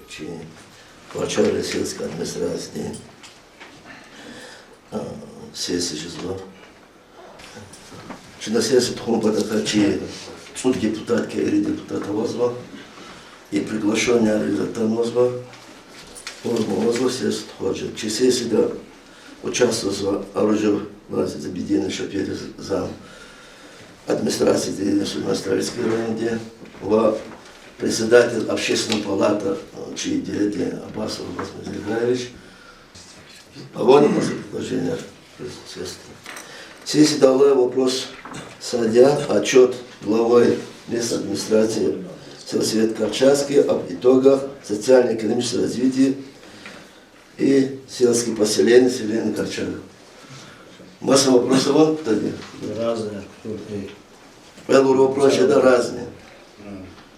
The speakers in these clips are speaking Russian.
чи начальник сельской администрации, сессии число. Чи на сессии тхумба така, чи суд депутатки или депутата возва, и приглашение результат возва, форму возва сессию тходжи. Чи сессии да участвовал оружие власти Забедины Шапери зам администрации Судно-Островецкой районе, председатель общественной палаты, чьи директор Аббасов Василий Григорьевич, поводим за предложение средства. Сессия дала вопрос садя отчет главой местной администрации Сельсовет Карчевский об итогах социально-экономического развития и сельских поселений селения Карчевых. Масса вопросов вам тогда? Разные. Первый вопрос это разные.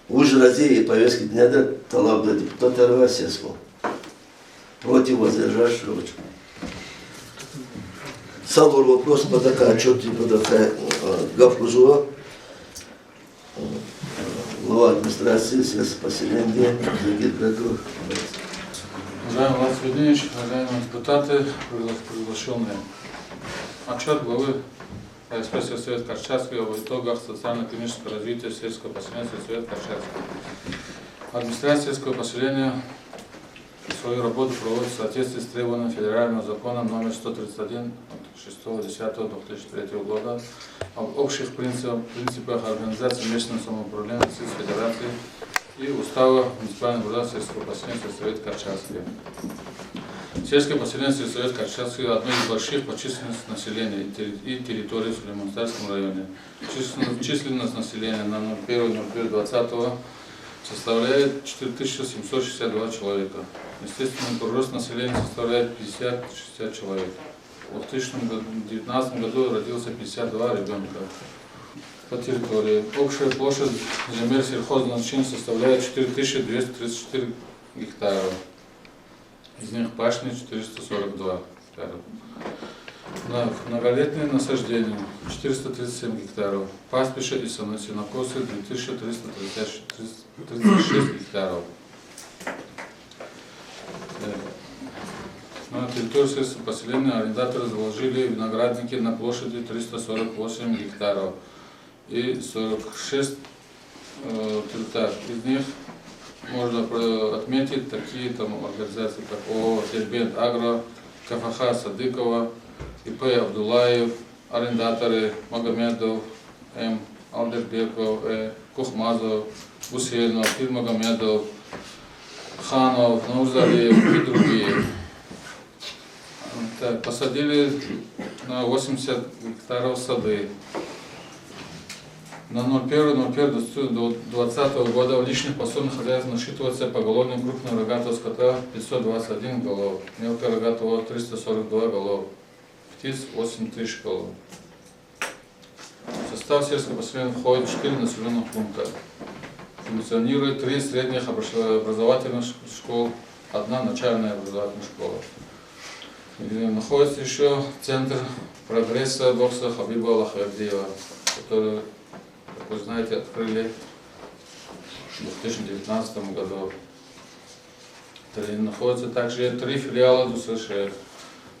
Уже разделили повестки дня до талаб до депутата Рвасеску. Против воздержавшего. Самый вопрос по такая, отчет по такая Гавкужова, глава администрации сельскохозяйственного поселения. Уважаемый Влад Владимирович, уважаемые депутаты, приглашенные. Отчет главы Сельсовет Карчевский об итогах социально-экономического развития сельского поселения Сельсовет Карчевский. Администрация сельского поселения свою работу проводит в соответствии с требованием федерального закона номер 131 от 6.10.2003 года об общих принципах организации местного самоуправления Российской Федерации и устава муниципального города сельского поселения Сельсовет Карчевский. Сельское поселение Сельсовет Карчевский – одно из больших по численности населения и территории в Сулейманском районе. Численность населения на 1.01.2020 составляет 4762 человека. Естественный прирост населения составляет 50-60 человек. В 2019 году родился 52 ребенка. По территории общая площадь земель сельхозназначения составляет 4234 гектара. Из них пашни 442 гектара. На многолетние насаждения 437 гектаров. Пастбища и сенокосы 2336 гектаров. На территории сельского поселения арендаторы заложили виноградники на площади 348 гектаров и 46 гектар. Из них можно отметить такие организации, как ООО «Дербент Агро», КФХ Садыкова, ИП Абдулаев, арендаторы Магомедов, М. Алдербеков, Кухмазов, Гусейнов, Пирмагомедов, Ханов, Наузалиев и другие. Так, посадили на 80 гектаров сады. На 01.01.2020 года в личных пособных хозяйствах насчитывается поголовье крупного рогатого скота 521 голов, мелкорогатого 342 голов, птиц 8000 голов. В состав сельского поселения входит 4 населенных пункта. Функционирует 3 средних образовательных школ, 1 начальная образовательная школа. И находится еще центр прогресса бокса Хабиба Аллахвердиева, который, как вы знаете, открыли в 2019 году. Находятся также 3 филиала ДУСШ,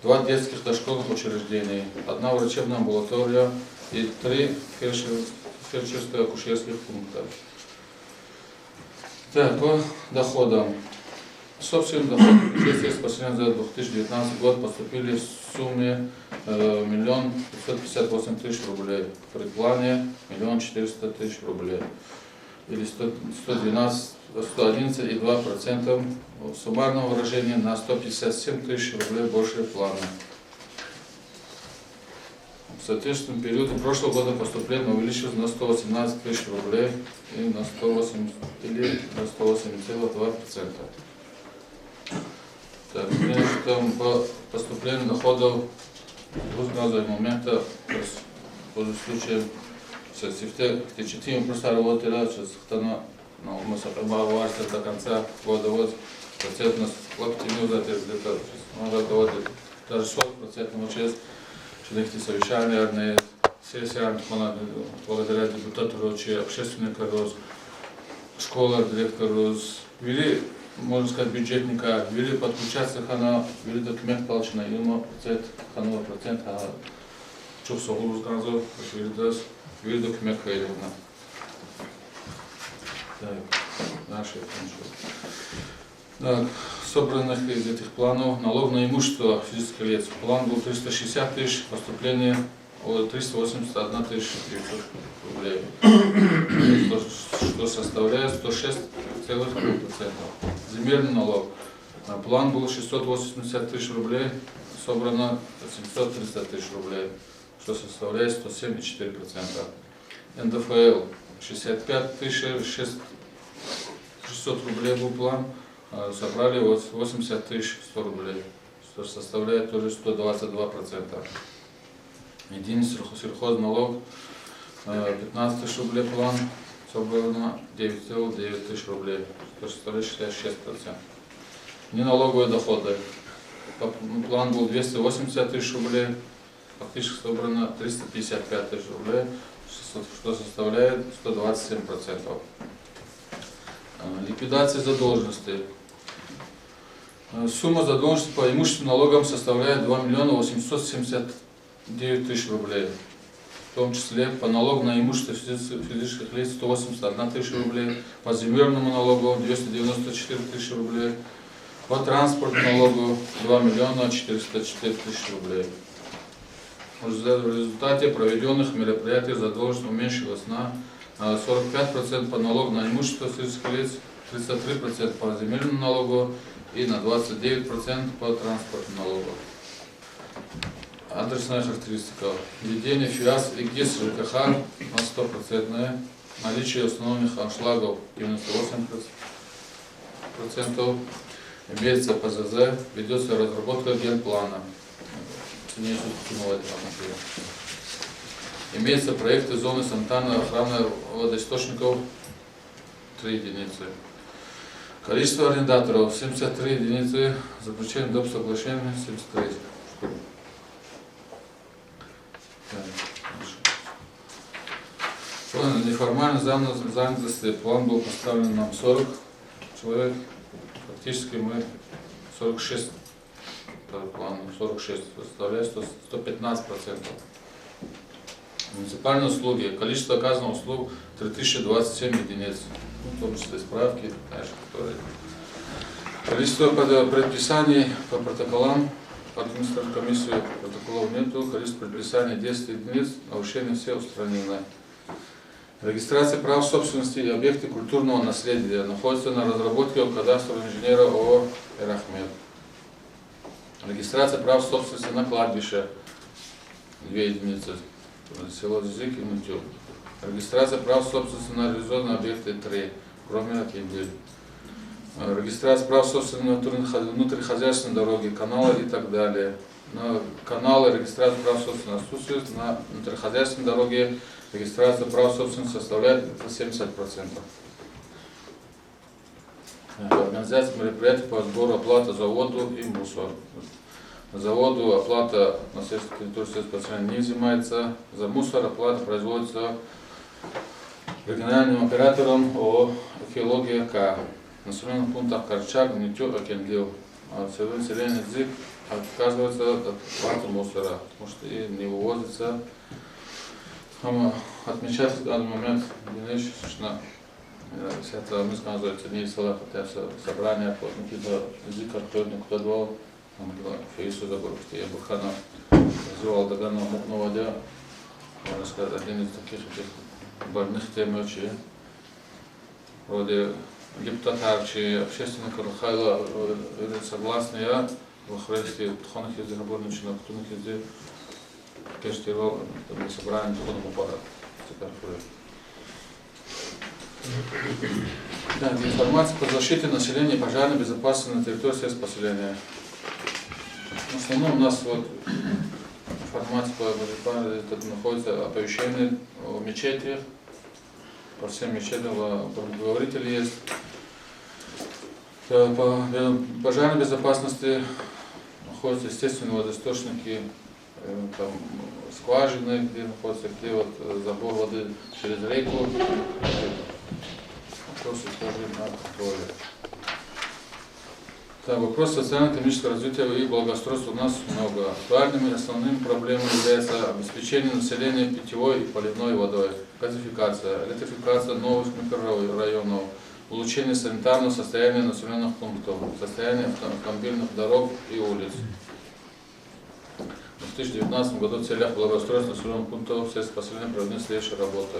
2 детских дошкольных учреждений, 1 врачебная амбулатория и 3 фельдшерско-акушерских пункта. Так, по доходам. Собственным доходом бюджета поселения за 2019 год поступили в сумме 1 558 000 рублей. При плане 1 400 000 рублей. Или 111,2% в суммарном выражении на 157 000 рублей больше плана. В соответственном периоде прошлого года поступление увеличилось на 118 000 рублей и на 108,2%. Так, по поступлению доходов разного момента по случаю течетим просто работали, что мы собрали до конца года, вот процентность оптимизм где-то даже 40% участь, что их совещания, сессия, благодаря депутату, общественный корос, школа, директору, вели можно сказать, бюджетника, вели подключаться хана, вели документ получена, има процент, а чув соглу сгразу, вели документ хайрена. Дальше так, собранных из этих планов налог на имущество физических лиц. План был 360 тысяч, поступление 381 900 рублей, что составляет 106,5%. Земельный налог. План был 680 тысяч рублей, собрано 730 тысяч рублей, что составляет 107,4%. НДФЛ 65 600 рублей был план, собрали 80 100 рублей, что составляет тоже 122%. Единый сельхозналог 15 тысяч рублей план, собрано 9,9 тысяч рублей, что составляет 66%. Неналоговые доходы. План был 280 тысяч рублей, фактически собрано 355 тысяч рублей, что составляет 127%. Ликвидация задолженности. Сумма задолженности по имущественным налогам составляет 2 879 тысяч рублей. В том числе по налогу на имущество физических лиц 181 тысяча рублей, по земельному налогу 294 тысячи рублей, по транспортному налогу 2 404 тысячи рублей. В результате проведенных мероприятий задолженность уменьшилась на 45% по налогу на имущество физических лиц, 33% по земельному налогу и на 29% по транспортному налогу. Адресная характеристика. Введение ФИАС и ГИС ЖКХ на 100%, наличие установленных аншлагов 98%, имеется ПЗЗ, ведется разработка генплана. Имеются проекты зоны санитарной охраны водоисточников 3 единицы. Количество арендаторов 73 единицы, заключение доп. Соглашения 73. Неформальной занятости план был поставлен нам 40 человек, фактически мы 46. План 46 составляет 115%. Муниципальные услуги. Количество оказанных услуг 3027 единиц. В том числе справки, которые. Количество предписаний по протоколам, по административной комиссии протоколов нету. Количество предписаний 10 единиц, нарушения все устранены. Регистрация прав собственности и объекты культурного наследия находится на разработке у кадастрового инженера ООО «Эрахмед». Регистрация прав собственности на кладбище 2 единицы, село Зизик и Мутюк. Регистрация прав собственности на реализованные объекты 3, кроме Акиндиль. Регистрация прав собственности на внутрихозяйственной дороги, каналы и так далее. На каналы регистрация прав собственности отсутствует, на внутрихозяйственной дороге регистрация прав собственности составляет 70%. Организация мероприятий по сбору оплаты за воду и мусор. За воду оплата на сельской территории сельского не взимается, за мусор оплата производится региональным оператором ООО «Археология К». В населенных пунктах Карчак, Нитюк, Акендил. А население Дзик отказывается от оплаты мусора, потому что и не вывозится. Отмечать в данный момент, что это мы сказали, что не села, хотя собрание по каким-то языкам, кто никуда двал, там было фейсу забыл, что я Бурхана называл Дагана Мукновадя, можно сказать, один из таких больных тем очи. Вроде депутат Арчи, общественный Карахайла, согласны я, в Хресте, Тхонах язык, Аборничина, Ктунах язык, Кештировал, там собрание Тхонах Упара. Да, информация по защите населения и пожарной безопасности на территории сельскохозяйственного поселения. В основном у нас вот информация по это находится оповещение о мечетях, по всем мечетям говоритель есть. По пожарной безопасности находятся естественные водоисточники, там, скважины, где находятся, где вот забор воды через реку. Вопросы тоже на контроле. Так, вопрос социально-экономического развития и благоустройства у нас много. Актуальными и основными проблемами является обеспечение населения питьевой и поливной водой, газификация, электрификация новых микрорайонов, улучшение санитарного состояния населенных пунктов, состояние автомобильных дорог и улиц. В 2019 году в целях благоустройства населенных пунктов сельского поселения проведены следующие работы.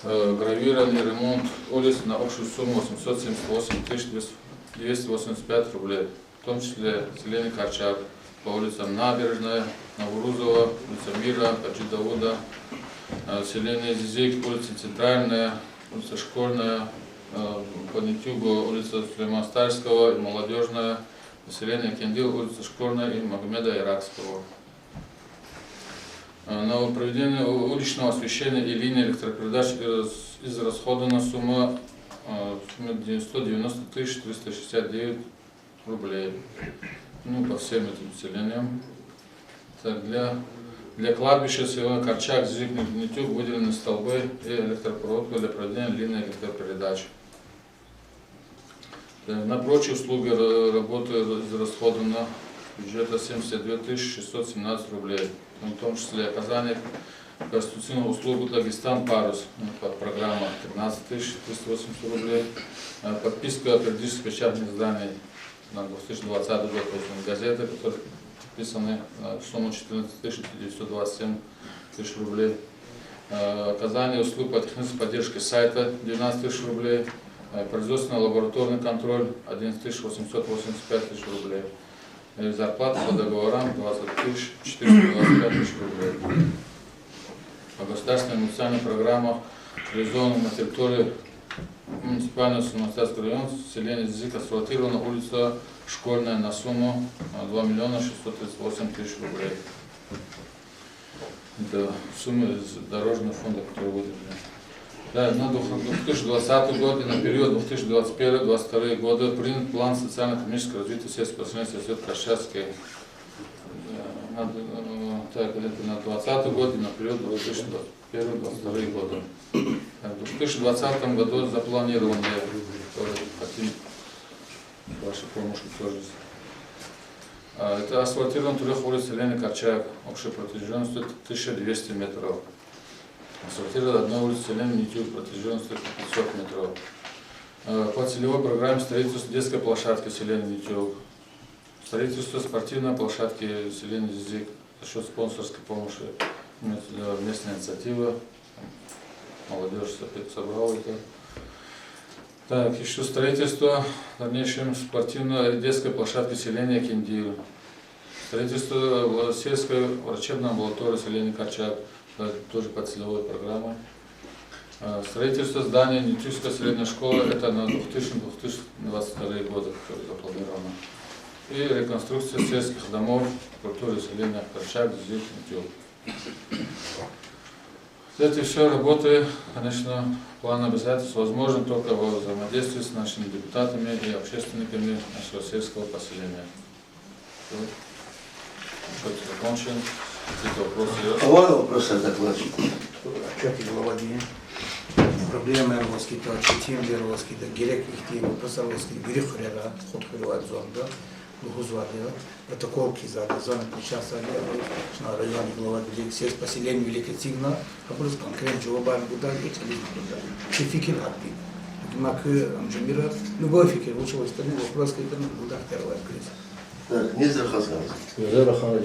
Гравирование, ремонт улиц на общую сумму 878 285 рублей, в том числе селение Карчак по улицам Набережная, Наврузова, улица Мира, Хаджи Дауда, селение Зизик, улица Центральная, улица Школьная, по Нитюгу, улица Сулеймана Старского и Молодежная, селение Кендил, улица Школьная и Магомеда Иракского. На проведение уличного освещения и линии электропередач израсходована сумма 190 369 рублей. Ну, по всем этим селениям. Так, для кладбища села Карчак, Зик, Нитюк выделены столбы и электропроводка для проведения линии электропередач. На прочие услуги работы израсходовано бюджета 72 617 рублей, в том числе оказание конституционных услуг Дагестан Парус, программа 13 380 рублей, подписка периодических печатных изданий на 2020 год, газеты, которые подписаны на сумму 14 927 тысяч рублей, оказание услуг по технической поддержке сайта 12 тысяч рублей, производственно-лабораторный контроль 11 885 тысяч рублей, зарплата по договорам 20 425 тысяч рублей. По государственной муниципальной программе реализована на территории муниципального Сумастерского района селение Зизик асфальтирована улица Школьная на сумму 2 638 тысяч рублей. Это сумма из дорожного фонда, который выделили. Да, на 2020 год и на период 2021-2022 года принят план социально-экономического развития сельского поселения Свет Карчатский. Так, это на 2020 год и на период 2021-2022 года. В 2020 году запланированы, хотим вашу помощь тоже. Это асфальтирован трех улиц селения Карчак, общая протяженность 1200 метров. Асфальтирована одна улица селения Нитюк, протяженность 500 метров. По целевой программе строительства детской площадки селения Нитюк. Строительство спортивной площадки селения Зизик за счет спонсорской помощи местной инициативы. Молодежь собрала это. Так, еще строительство в дальнейшем спортивной детской площадки селения Кендил. Строительство сельской врачебной амбулатории селения Карчак, тоже по целевой программе. Строительство здания Нитюкской средней школы, это на 2000-2022 годы, которые запланировано. И реконструкция сельских домов в культуре селения Карчак, Зизик, Нитюк. Эти все работы, конечно, план обязательств возможен только во взаимодействии с нашими депутатами и общественниками нашего сельского поселения. Отчет закончен. Какие-то вопросы? А вон вопросы докладчик. Отчет глава день. Проблемы Ровский, то отчетим Ровский, да герек их те вопросы Ровский, грех хрера, ход хрера зонда, лугузвады, протоколки за зоны причастия на районе глава день, все поселения Великой Цигна, вопрос конкретно Джоабан Будан и Чалин Будан. Все фикер акти. Мак Амджамира, любой фикер, лучше в стране вопрос какой-то Будан первая кризис. Так, Низер Хасан. Низер Хасан.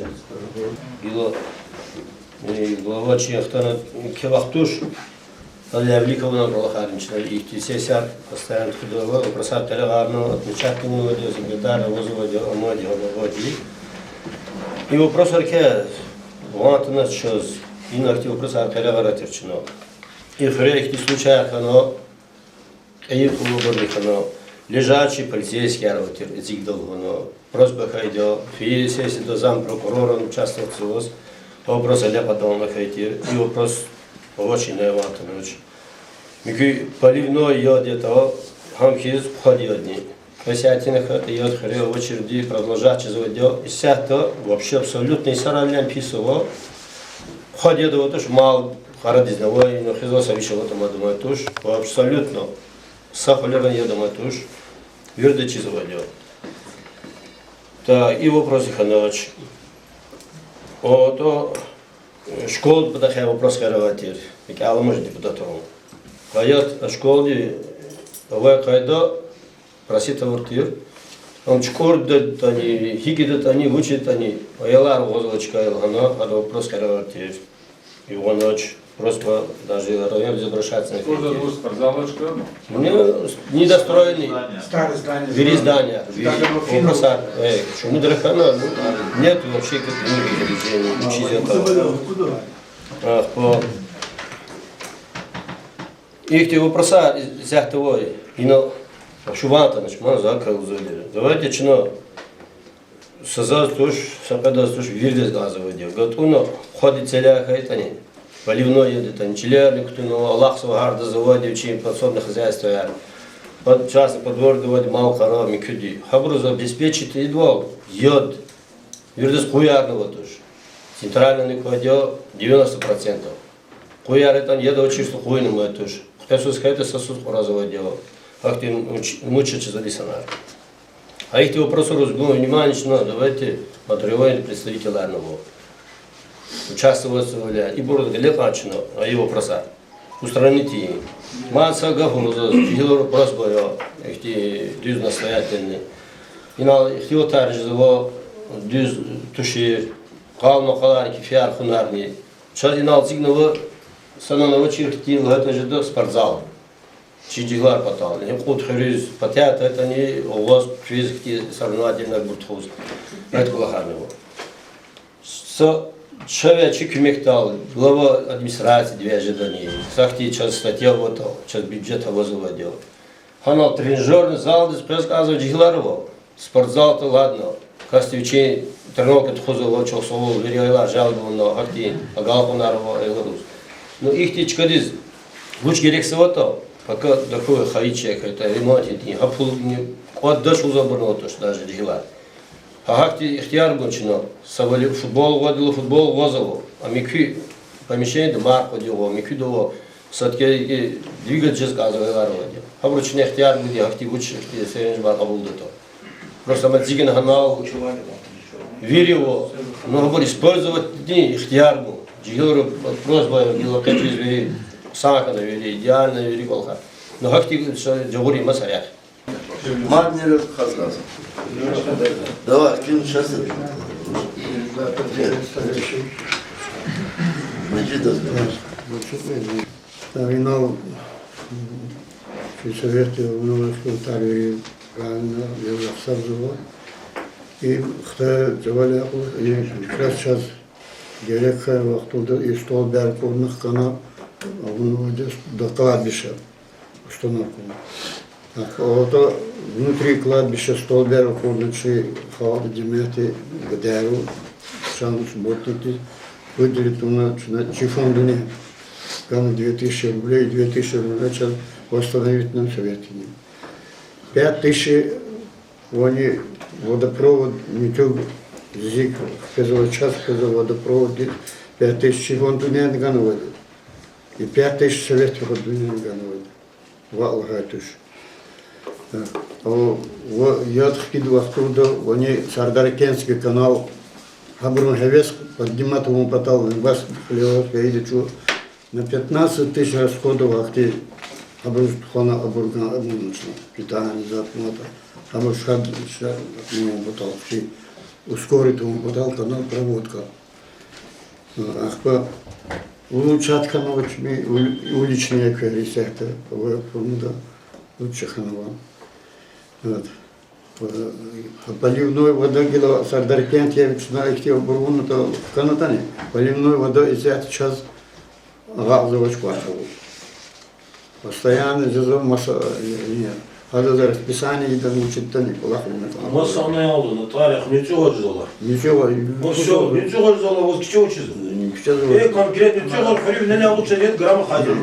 Глава Чехтана Кевахтуш. Я великого набрала харнична. И сессия постоянно ходила, вопросат телегарно, отмечать ему води, секретаря, возводи, омоди, води. И вопрос арке, вот у нас сейчас, и на актив вопросат телегара терчено. И в реальных случаях оно, и в выборных оно, лежачий полицейский арватер, этих долго, оно, просьба хайдё, и сессия до зам прокурора участвовал в ЦИОС, вопрос аля потом на хайтир, и вопрос очень наиватый. Микий поливной йод это хамхиз входит. Косятинах это йод хрел в очереди продолжать заводил. И сято вообще абсолютно саральян писово. Входит вот уж мал харадизновой, но хизо совещал это думаю туш. Абсолютно сахалеран я думаю туш. Вердачи заводил. Та и вопрос Иханович. То школ подахай вопрос хараватир. Ик алмаж депутатом. Каят школы кайда просит авартир. Он школды тани хигидат они учат они. Аялар возлачка илгана, а вопрос хараватир. И он ночь просто даже район заброшаться на Сколько будет спортзалочка? Недостроенный. Старое здание. Вери здания. Вопрос. Что мы драхана, нет вообще как не видели. Их те вопроса взять того и на шувата начман закрыл золи. Давайте чина создать тоже, когда тоже вирдес газовый дел. Готовно ходит целя это не. Поливной едет, они челярник, кто на Аллах гарда заводит, чем подсобное хозяйство. Под частный подвор доводит мало коров, микуди. Хабруза обеспечит и два йод. Вирдес хуярного тоже. Центральный кладет 90%. Хуяр это еда чисто хуйным это тоже. Кто сказать, сосуд разового дела. Как ты мучаешь за лисанар. А эти вопросы разбудим внимание, что давайте отрываем представителя одного. Участвовать и будет легачно, а его просад. Устранить их. Масса гахуруза, гилор просбоя, эти дюз настоятельный. И на их его таржево дюз туши, кално халарки фиар хунарни. Сейчас и на цигного сананово чиртил, это же до спортзал. Чидиглар потал. Не ход хрюз, потят это не у вас физики соревновательных буртхуз. Это глахарного. Человек мектал, глава администрации две ожидания. Сахти час статья вот, час бюджета возводил. Ханал тренажерный зал, рассказывать Жигларова. Спортзал-то ладно. Кастевичей, тренировка тхузова, часового, верила, жалобу на Хахти, Агалхунарова, Эларус. Но их течкадиз, луч герексовато, пока такое хаичек, это ремонт, не хапул, не отдашу заборно, то что даже Жиглар. А Хахти ихтияр бочино, савали футбол водил, футбол возову, а микви помещение дома ходило, микви дово, все-таки двигать же сказывали воровали. А вручную ихтияр будет, Хахти лучше, Хахти серенж бар обулдато. Просто мадзигин ганал, верил, но говорит, использовать дни ихтияр был. Жигелору просьба была, как извели, сака навели, идеально вели колха. Но Хахти говорит масарях. Маднер хазгаз. Давай, кин сейчас. Винал Совете новых комментариев правильно, я захсарзывал. И кто завалял, и как раз сейчас директор вахтуда и стол бярковных канал, а он до кладбища установку. Вот внутри кладбища столберу ходячи хавали демети гадеру, шанс ботнути, выделить на чифондуне, там 2000 рублей, 2000 рублей начал восстановить нам совете. 5000 они водопровод, метюг, зик, сказал час, сказал водопровод, 5000 чифондуне ангановали. И 5000 советов ангановали. Валгатуш. Я отхиду оттуда, они Сардаркенский канал, Хабрун Хевес, поднимать ему потал, вас плевать, я иду, на 15 000 расходов, ахти, Хабрун Хона Абурган Абунучна, питание за отмота, Хабрун Шад, ему потал, ускорить ему потал канал проводка. Ахпа, улучшать канал, уличные кварисекты, лучше канала. Вот. Поливной вода гила Сардаркент, я знаете, оборвано, то в Канатане. Поливной вода из этого сейчас газовый квартал. Постоянно зазор масса нет. Надо за расписание и там учить то не плохо. Масса не алды, Наталья, ничего ждала. Ничего. Ну все, ничего ждала, вот что учится. Конкретно ничего, хрен не лучше нет грамма ходил.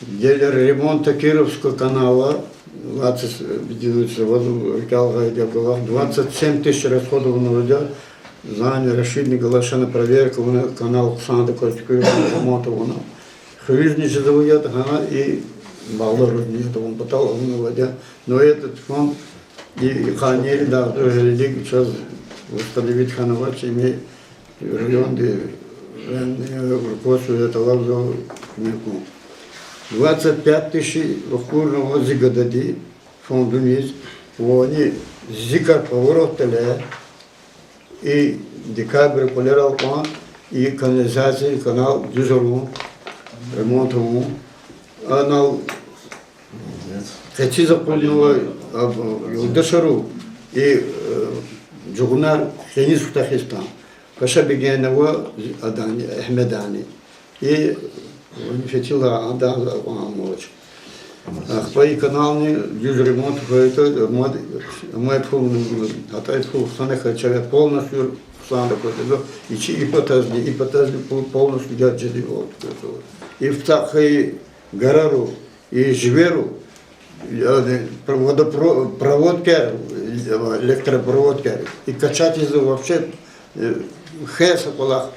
Делер ремонта Кировского канала, 27 000 расходов на вода, знание Рашидни Галашана проверка, канал Санда Костюкова ремонтована. Хвизни же заводят, и баллар нет, он потал на воде. Но этот фонд И ханели да, религии сейчас установить хановать ими район, где руководство этого лавза меку. 25 тысяч охурного зигадади фонду есть, они зикар поворотали и декабрь полирал план и канализация, канал дюзору, ремонтову. Она хоть заполнила Дашару и Джугунар Хенис Тахистан. Паша Бегенова Адани, Ахмедани. И Фетила Адан Амович. Ахпай канални дюз ремонт это мой полный, а то это санеха человек полностью санеха и ипотезли полностью я джедивал. И в Тахай Гарару и Жверу водопроводка, электропроводка и качать из вообще хэса полах.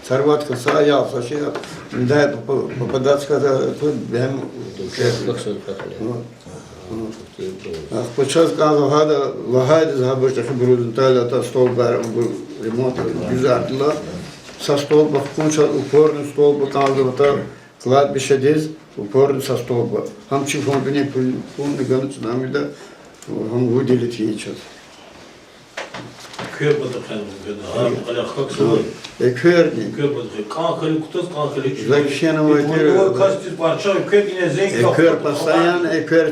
Сарватка саял, сашия, да, попадаться, когда тут бем. Сейчас казал, гада, лагайд забыл, что хибруден таля, та столба ремонт, бюджетла, со столба включал упорный столба, казал, та кладбище здесь, упорный со столба. Хамчи фонду не полный ганц, нам да, он выделит сейчас. Köy batıklarını alakak sıvı. Ekverni. Köy batıkları. Kankali kutas kankali çürü. Закщеновый. Kaç tür parça köy yine zengin. Эквер постоянно, эквер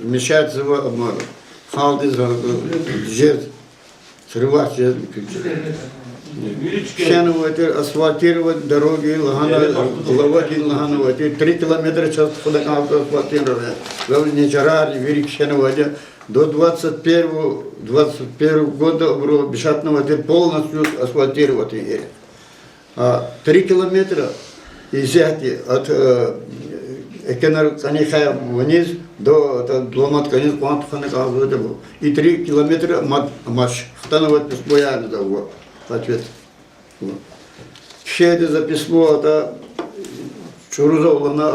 мешает его, халды за жест, срывать жест. Щеновать, асфальтировать дороги, ловать лагановать. 3 километра час куда канал асфальтировать. Главное, не жарали, верик щеновать. До 21 года бешатного полностью асфальтировать. 3 километра изъятие от Экенер Канихая вниз до Ломат Канис Куантхана Казу. И 3 километра марш. Хтановать постоянно того. Ответ. Щеды за письмо, это Чурузова на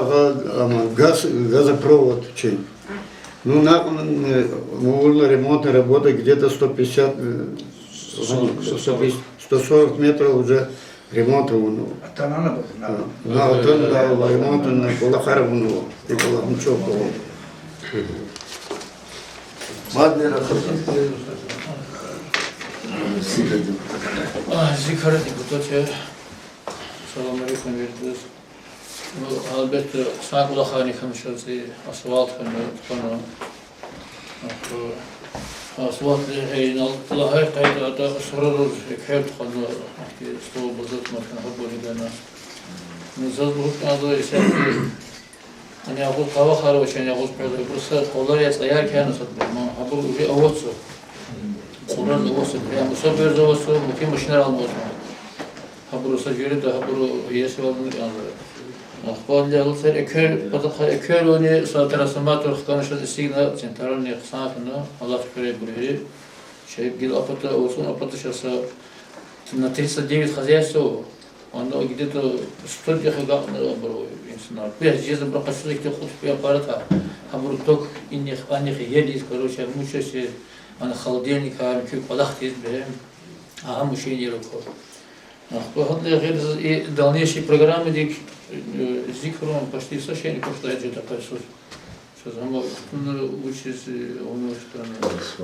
газопровод чей. Ну, на ремонтной работы где-то 140 метров уже ремонтовано. Да, ремонт на Кулахаровну и Кулахмчокову. Мадный рахат. Zikara депутаты, салам алейкум, вердес. Албетте, сакула хани хамшази, асфальт хани, асфальт хейнал, тлахай кайда, ата срору, хейт хана, ахти стол базат махан хаболи гана. Низад бухт надо исяти, они агул кава харович, они агул прадо, просто колар я стоял кяна сатбе, хабор уже авоцу. Sonra da olsun, yani bu sefer de olsun, bu maşinler almadım. Haburu sajürü de haburu yesi var mı yani? Akballi alırsa ekör onu satırasıma torkanışa istigna centralni kısafına Allah şükür buraya şey gil apata olsun apata şasa на 39 хозяйств, оно где-то 100 гектаров было инсанар. Я здесь забрался их хоть по аппарата, haburu ток и них ели, короче, мучился. Она холодильник, а мы подахт есть, а мужчине руку. И дальнейшие программы, где зикром почти совсем не пошла, это такая суть. Сейчас мы учимся у нас страны.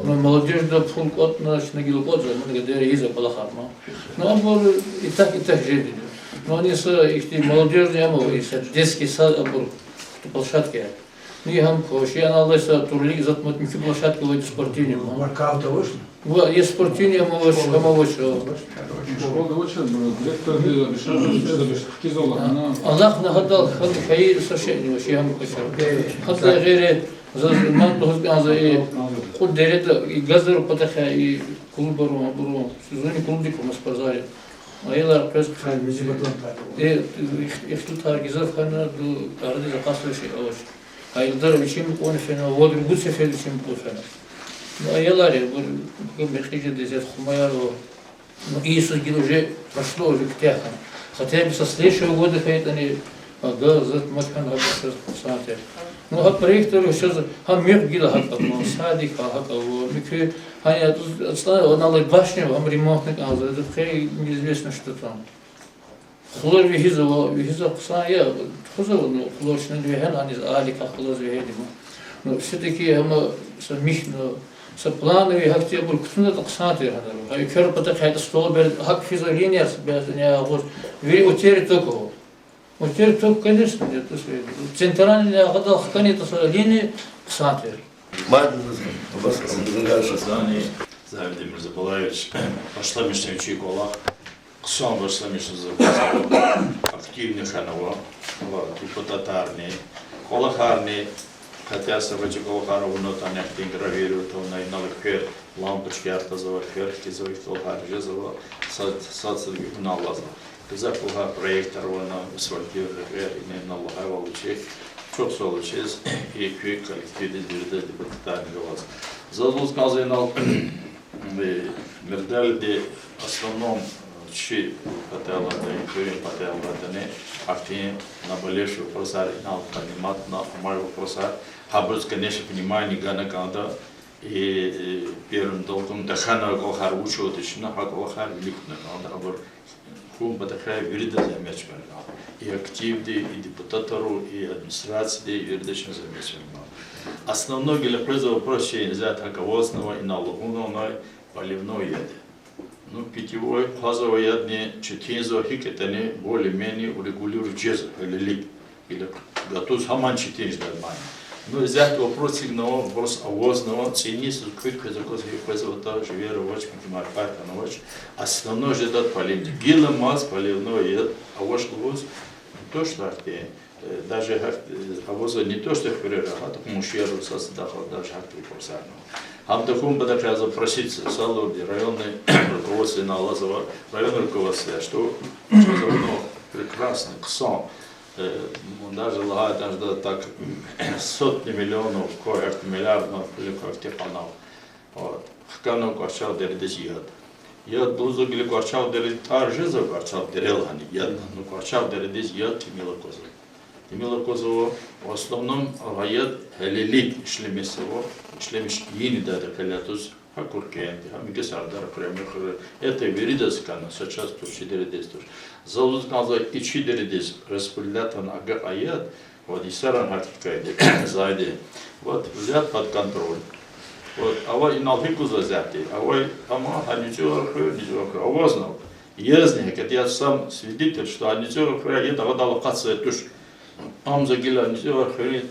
Но молодежь да функот на гилкот, мы говорили из-за палахарма. Но он был и так жили. Но они с их молодежные, они детский сад, площадки. И हम खुशी анализ турли затмут мики площадки в спортивные. Воркаут вышли? Вот, есть спортивные, мы вышли. Школа вышла, директор обещал, кизола. Аллах нагадал, хай совершенно вообще हम хочу. Хотя гере за манту за и худ дерет и газер потаха и клубару, буру. Сезоне клубику мы спортзале. Aylar köz их тут организовав хана до арди закаслыши аваш. Aylar için onu fena, vodur bu sefer için bu fena. Aylar bu мехиже дезет хумаяр о Иисус уже прошло уже к тяхам. Хотя бы со следующего года они Ага, зат макан хабар саате. Ну хат проектор сейчас хам мех гила хат атман садик хат аво. Микро hani отстали он алай башня хам ремонтник аза. Это хей неизвестно что там. Хлор вихиза ксая. Хоза ну хлоршны вихен они алика хлор вихедим. Но все-таки хам самих но со плановые хакти был кто-то так саате хадar. А икер пата хайта стол бер хак физа линиер без не вот вери утери только. Вот теперь только, конечно, нет, центральная вода хаканета линии ксатер. Мадин, Завидим Мирзабалаевич, пошла мишневичи колах, ксон пошла мишневичи активный ханова, депутатарный, колахарный, хотя собачий колахаров, но там не гравируют, он на налыкпер, лампочки артазова, ферхи завих колахар, жезова, садсадги налаза. Запуга проектор, он асфальтирует, и на лохава лучей, çok solacağız, и köy коллективде депутатный голос. Задул сказал, Мердальде основном чи пателлада и köy пателлада не активно наболевший вопросар, на понимать на мой вопросар, хабус конечно понимание гана когда и первым долгом дахана колхар учет еще на колхар великно когда абор хум батахай вирда замеч берга и активде и депутатору и администрации и юридичного замеч берга. Основной для призыва вопрос нельзя таковозного и налоговной поливной яды. Ну питьевой газовой ядни четинзо хикетани более-менее урегулирует джез или готов хаман четинз нормально. Но взять вопрос сигнала, вопрос овозного, цени, сколько заказ его живет овощ, марпайка на овощ. Основной же дат поливный. Гила маз поливной яд, овощ овоз, то что даже овоза не то что вперед, а так мушеру создахал даже хакли порсарного. Хам таком подача запросить салоди районный руководство на Лазова, районное руководство, что прекрасный ксон. Даже лагает даже так сотни миллионов, кое-что миллиардов, или кое-что канал. Вот. Канал кварчал дердес яд. Яд блузу гли кварчал дердес аржеза кварчал дерелхани яд. Ну кварчал дердес яд тимила коза. Тимила коза в основном яд хелелик шлемесово, шлемеш ини да халятус. Hakуркенти, амигесардар премьер. Это веридас кана сейчас турчи дердес тур. Залуз каза ичи дердес распределятан ага аят, вот и саран хакикайде зайде. Вот взят под контроль. Вот ава иналхику взяти, ава ама ханичор хничор. Ава знал. Ясный, как я сам свидетель, что ханичор это вода катся туш. Амза гила ханичор хрит.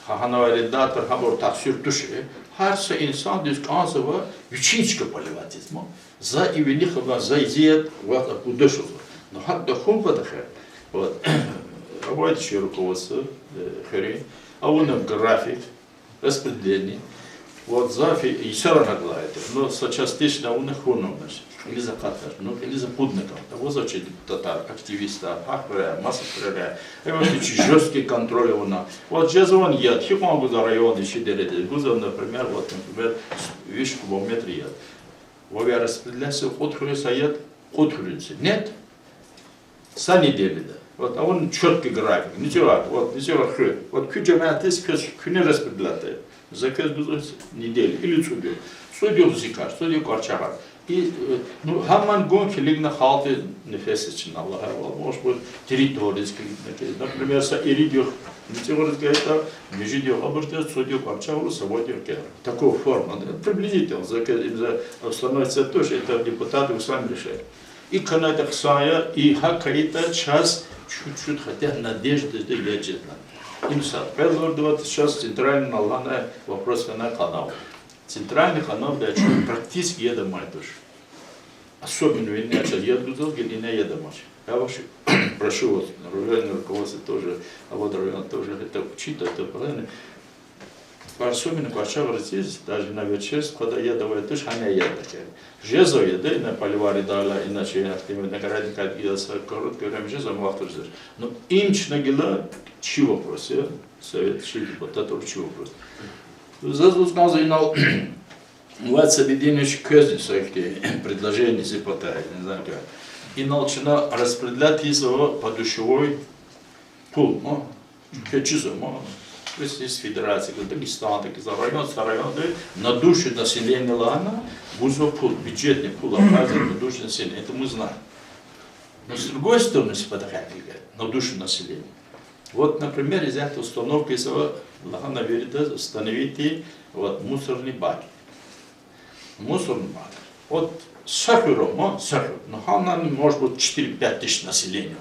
Хаханава редактор хабор таксир туш. Her şey insan düz kansı var, üçinci polivatizm. За и великого за идея вот кудышего. Но hatta хумба дахе. Вот. Работает еще руководство хери. А он график распределение. Вот зафи и все равно главит. Но частично он хуном наш. Или за катар, ну или за пудников. Того зачем татар, активиста, ахвая, масса преря. И вот эти жесткие контроли она. Вот джазон яд, хипон гуза район еще делит. Гуза, например, вот, например, вещь кубометр яд. Вове распределяется, отхулится яд, отхулится. Нет. Сани делит. Вот, а он четкий график. Ничего, вот, ничего хры. Вот кюджаматис küne распределяет. За каждую неделю или судью. Судью зикар, судью корчагар. И ну хаман гонки лигна халты нефес için Allah'a может быть территорийский, например, со иридиох, ничего это межидиох, обычно судью корчагар, сводью кер. Такого форма, приблизительно, за становится тоже это депутаты сами решают. И канада ксая и хакаита час чуть-чуть хотя надежды лечит. Имсат. Поэтому сейчас центральный налана вопрос на канал. Центральный канал для практически едомой тоже. Особенно в Инняча едут, где не едомой. Я вас прошу вас, районное руководство тоже, а вот район тоже это учит, это правильно. Особенно квачава здесь, даже на вечер, когда едовая тоже, а не едет. Жезо еды, на поливаре дала, иначе активно на городе, как и за короткое время жезо, мы авто ждешь. Но инч нагила, чего вопрос, совет, чего депутатов, чего вопрос. Зазу сказал, инал, вот объединивший көзни своих предложений депутатов, не знаю как. И начала распределять его по душевой pul mu? Keçiz mu? Из Федерации, Дагестан, так и за район, на душу населения Лана, вузов пул, бюджетный пул оказывает на душу населения. Это мы знаем. Но с другой стороны, если подходить на душу населения. Вот, например, из этой установки Лана верит установить вот, мусорный бак. Мусорный бак. Вот сахаром, но она может быть 4-5 тысяч населения.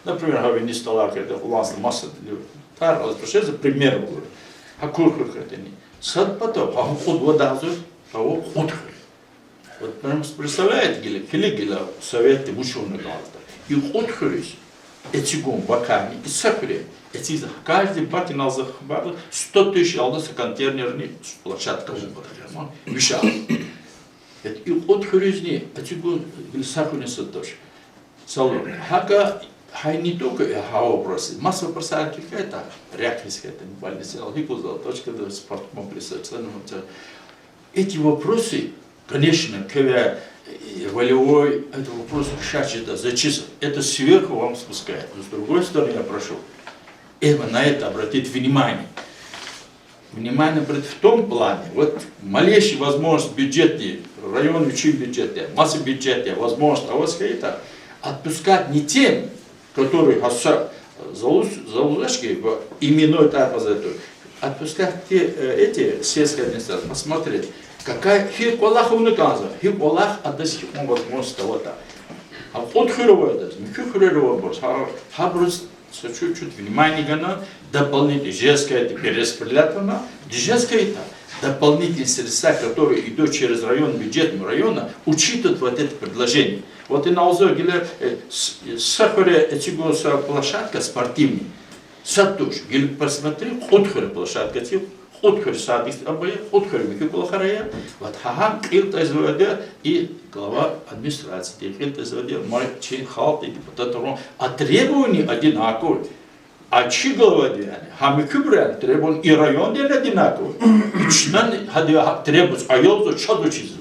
Например, Хавини Сталак, это властная масса. За пример говорю. А куркур это не. Сад потом, а ход вода зур, а вот ход. Вот представляете, геля советы ученые галта. И ход хрюсь. Эти гум бакани и сахаре. Эти каждый баки на захват 100 тысяч алдаса контейнерный площадка. Вишал. И ход хрюсь не. Эти гум сахарный садош. Салон. Хака Хай не только вопросы, масса вопросов это реакция, это не больница, точка до спорткомплекса. Эти вопросы, конечно, когда волевой, это вопрос решать, зачем, это сверху вам спускает. Но с другой стороны, я прошу, на это обратить внимание. Внимание в том плане, вот малейшая возможность бюджетная, район учить бюджетная, масса бюджетная, возможность, а вот это отпускать не тем, которые залузашки в именной тайпазету, отпускать эти сельские администрации, посмотреть, какая хик Аллах уникалза, хик Аллах отдаст возможность того-то. А вот хировая даст, хировая борс, хабрус чуть-чуть внимание гана, дополнительно жесткая это перераспределятельно, жесткая это дополнительные средства, которые идут через район, бюджетного района, учитывают вот это предложение. Вот и на узоре сахаре эти площадка спортивная. Сатуш, или посмотри, ходхаре площадка, ходхаре садик, ходхаре микроплохарая. Вот хагам килта изводя и глава администрации, килта изводя, мой чин халт и депутат. А требования одинаковые. А чи глава деяния, хамикубрян требования и район деяния одинаковые. И чинан требуют, а я уже чаду чизывать.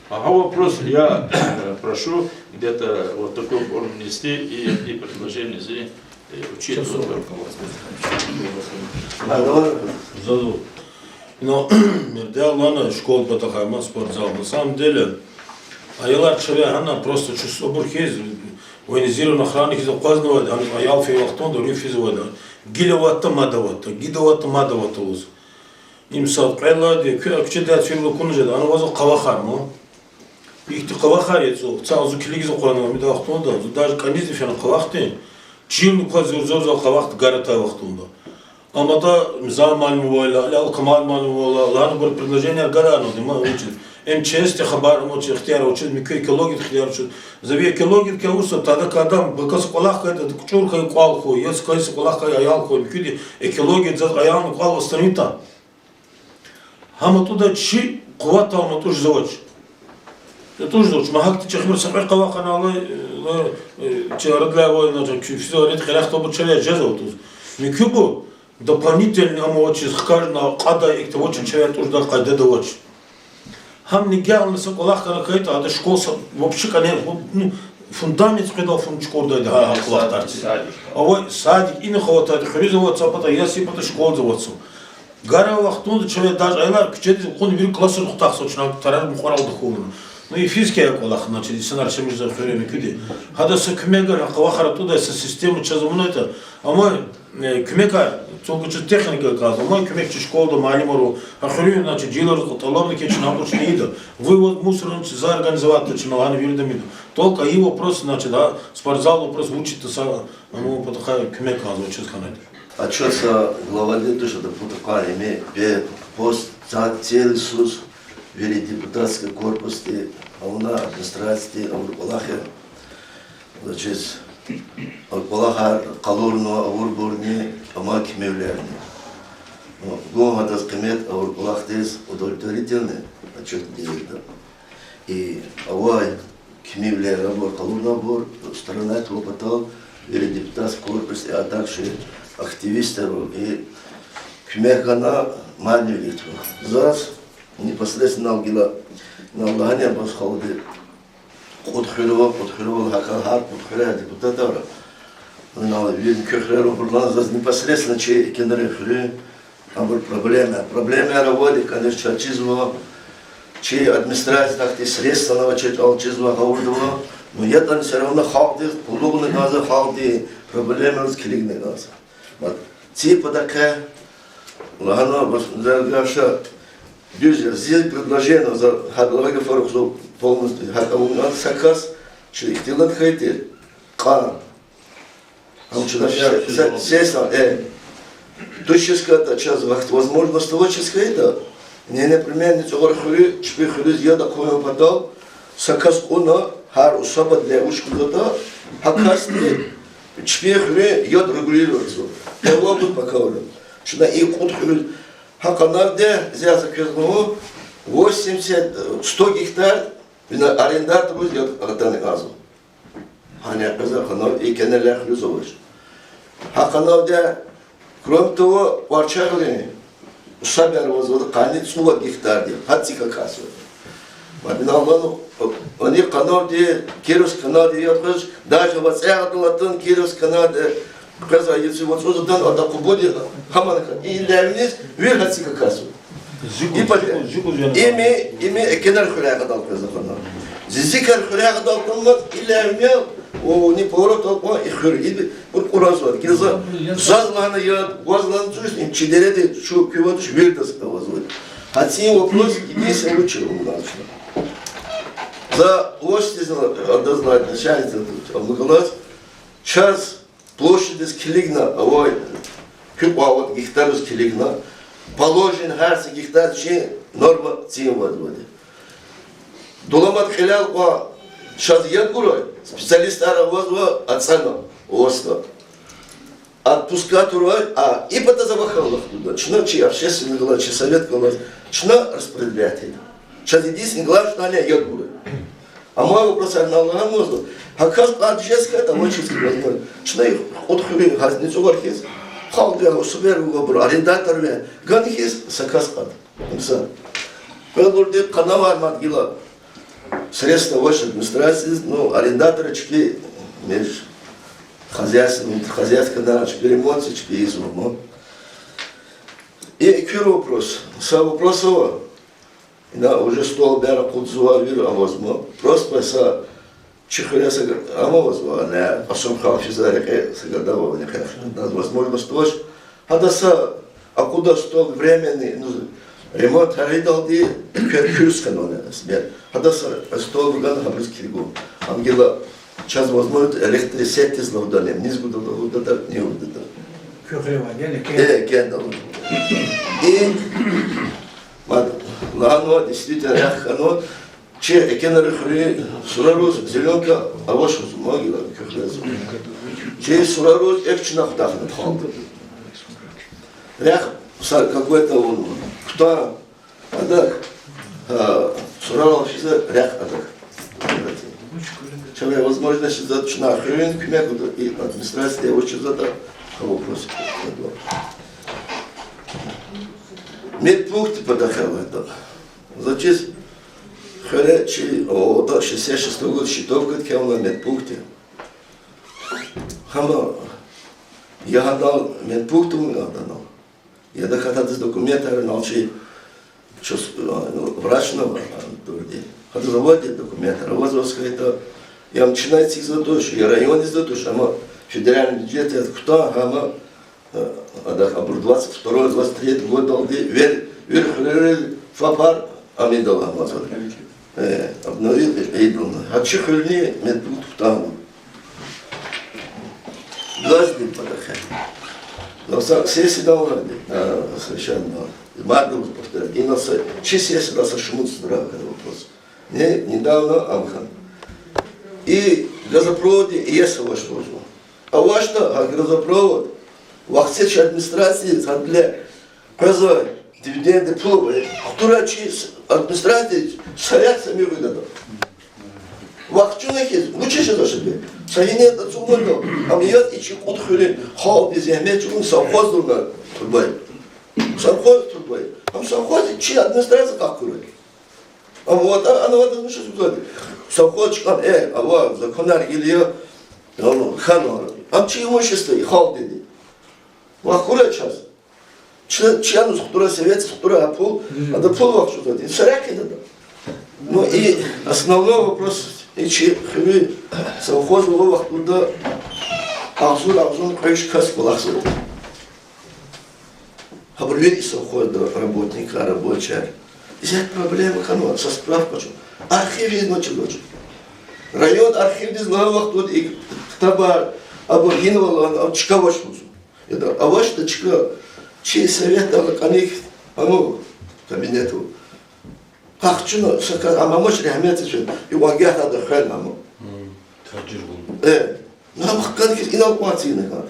Ага, вопрос я прошу где-то вот такой форму нести и предложение здесь учитывать. Но Мердиалана школа Батахайма спортзал. На самом деле, аялар человек, она просто чувство бурхез, военизирован охранник из указанного, аял фейлахтон, дорю физовода. Гилеватта мадаватта, гидоватта мадаватта уз. Им сад кайлады, күчедат фирла кунжада, ана вазу кавахар, но. Ихти кавахар яцу, цаузу килигизу куану, мида вахтунда, даже канизы фена кавахты, чилну квазу зозу кавахт гарата вахтунда. Амада мзал малмувайла, лял камал малмувайла, лану бар предложение гарану, дима учит. МЧС хабар мочи ихтияр учит, микро экология ихтияр учит. Зави экология кеурса, тогда когда бакас кулахка это кучурка и куалху, если кайсы кулахка и аялху, микро экология за аялну куал останита. Хама туда чи кувата ама туж завоч. Это тоже завоч. Махак ти чехмир сахар каваха на алла, че радля война, че все ред хилях тобу человек жезал туз. Микро дополнительно ама очень скажно када и кто очень человек тоже да када довоч. Хам не гял на соколах на какая-то, а школа вообще конечно, фундамент придал фунчкор да да кластарти. А вот садик и не хватает хризоваться, потом я себе потом школу заводцу. Гара вахтун человек даже айлар кучет он бир классер хутах сочна тарар бухарал духовно. Ну и физическая колах начали сценарий между время куди. Хада сокмегар хавахара туда со система чазумно это. А мой кмекар только что техника каза. Мой кмек школу малимору. А хрю значит дилер талабны кеч на уч не иду. Вывод мусора за организовать начинал они вирдами. Только его просто значит да спортзал вопрос учит са ну потом кмек каза учит ханать. Отчется глава летуша до протоколами пост целый суд вели депутатский корпус и ауна администрации Аурбалахе значит Аурбалаха калорно Аурбурни амак мевлерни. Гома дασκамет Аурбалахтес удовлетворительный отчет делает. И авай кмевлер абор калорно абор сторона этого потал вели депутатский корпус а также активистов и кмехана маневритва. Зараз непосредственно алгила на алгане басхалды подхилова хакалхар подхилая депутатора. Видим, kökleri buradan непосредственно чей кенere хры, а вот проблемы работы, конечно, чизво, чей администрация так те средства навчить алчизво говордово, но я там все равно халды, полугны газа халды, проблемы раскилигны газа. Вот типа такая, ладно, даже здесь предложение за хадлага фаруху полностью, хакамун сакас, что их делать хотите, кан. Точно сейчас возможность того чисто не например не цогор хули чпи хули я такой потом сакас она хар усаба для ушкуда хакас не чпи хули я регулируется его будет пока уже что и кут хули хаканарде за заказного 80-100 гектар на арендатор будет отданы газу Hani kızakanav ikeneler hüzulur. Hakanavda krom того parçalarını usaber vazvada kanit suva gihtar diye hatsika kasu. Madin Allah'ın oni kanal diye Kiros kanal diye yapmış. Даже вот сягатылатын Kiros kanal diye kız ayısı вот создан ада кубоди хаманка и левниz вир hatsika kasu. İmi ekener hüraya dal kızakanav. Zikr hüraya dal kılmaz ilevni o не поворот толпа и хыр и куразва кирза зазлана я возлан чувств им чидереде шу пивот швельтас возвод хотим вопрос если лучше у нас за площадь однозначно начальница облагалась час площадь из Килигна ой вот гектар из Килигна положен харси гектар че норма тем возводе доламат хилял по Сейчас я говорю, специалисты возьму оцену оста. Отпускать урой, а и потом завахал туда. Чна чи общественный глаз, чи совет глаз, чна распределять. Сейчас единственный глаз, что они я говорю. А мой вопрос на Аллаха мозгу. А как общественный это очень возможно. Чна их отхули газницу вархиз. Халдя супер угобр арендатор ве. Ганхиз сакаскат. Имса. Пелурде канавар матгила. Средства вашей администрации, ну, арендаторы, чпи, меж хозяйство, да, чпи ремонт, чпи изумно. И первый вопрос. Сам вопрос его, да, уже стол бера кудзуа виру авозмо. Просто са чихуя сагар, авозмо, а не асум халфи зареке сагадава, не конечно, возможность тоже. А да са, а куда стол временный, ну, ремонт аридал ди кюрс каноне смер. Хадаса стол бурган хабрис киргу. Амгела час возможно электрисет из лавдалем. Низ гуда лавдада не удада. Кюхрева, не кендал. И мад лано действительно рахано че экенер хри сурарус зеленка авош могила кюхрезу. Че сурарус экчна хдахна тхал. Рях какой-то он кто адак сурал физа рях адак. Человек возможность задать на хрен кумяку и администрация очень задать вопрос. Медпункт подахал это. Зачем хречи от 66 год счетов как на медпункте. Хама я гадал медпункту гадал. Я докатал с документами, научил, что врачного турди. Хочу заводить документы, развозка это. Я начинаю с того, что я район из того, что мы федеральный бюджет, это кто, а мы, а 22-23 год долги, верх фапар, а мы дала мазал. Обновил и думал, а че хрени медпункт там. Глазный подохай. Но сессия давно, совершенно, мадно повторять. И нас, че сессия нас шумут здраво, когда вопрос. Не, недавно Амхан. И газопроводе и есть ваш тоже. А ваш что, а газопровод, в акцече администрации, для казать, дивиденды плавают, которые администрации совет сами выгодно. Вахчунах есть, лучше что себе. Сагинет отсюда, а мне и чекут хули, хал без ямет, чекун совхоз друга турбай. Совхоз турбай. А в совхозе чьи администрация как курит? А вот, она вот это что сказать. Совхоз чекан, а вот законар или хану. Амчи имущество и хал dedi. Вахура час. Чьяну схтура совет, схтура апул, а да пол вах что-то dedi. Саряки да. Ну и основной вопрос, и че хви совхоз вах туда Ахзур, конечно, каскул Ахзур. Хабрвери совхоз работника, рабочая. Здесь проблема канала, со справкой. Архив есть ночью. Район архив из главах тут и таба аборигинова чикаваш музу. Это аваш то чика чей совет а них ану кабинету. Как чуно сака амамош рахмет чун и вагят ада хэл аму. Нам хаканки информации не кан.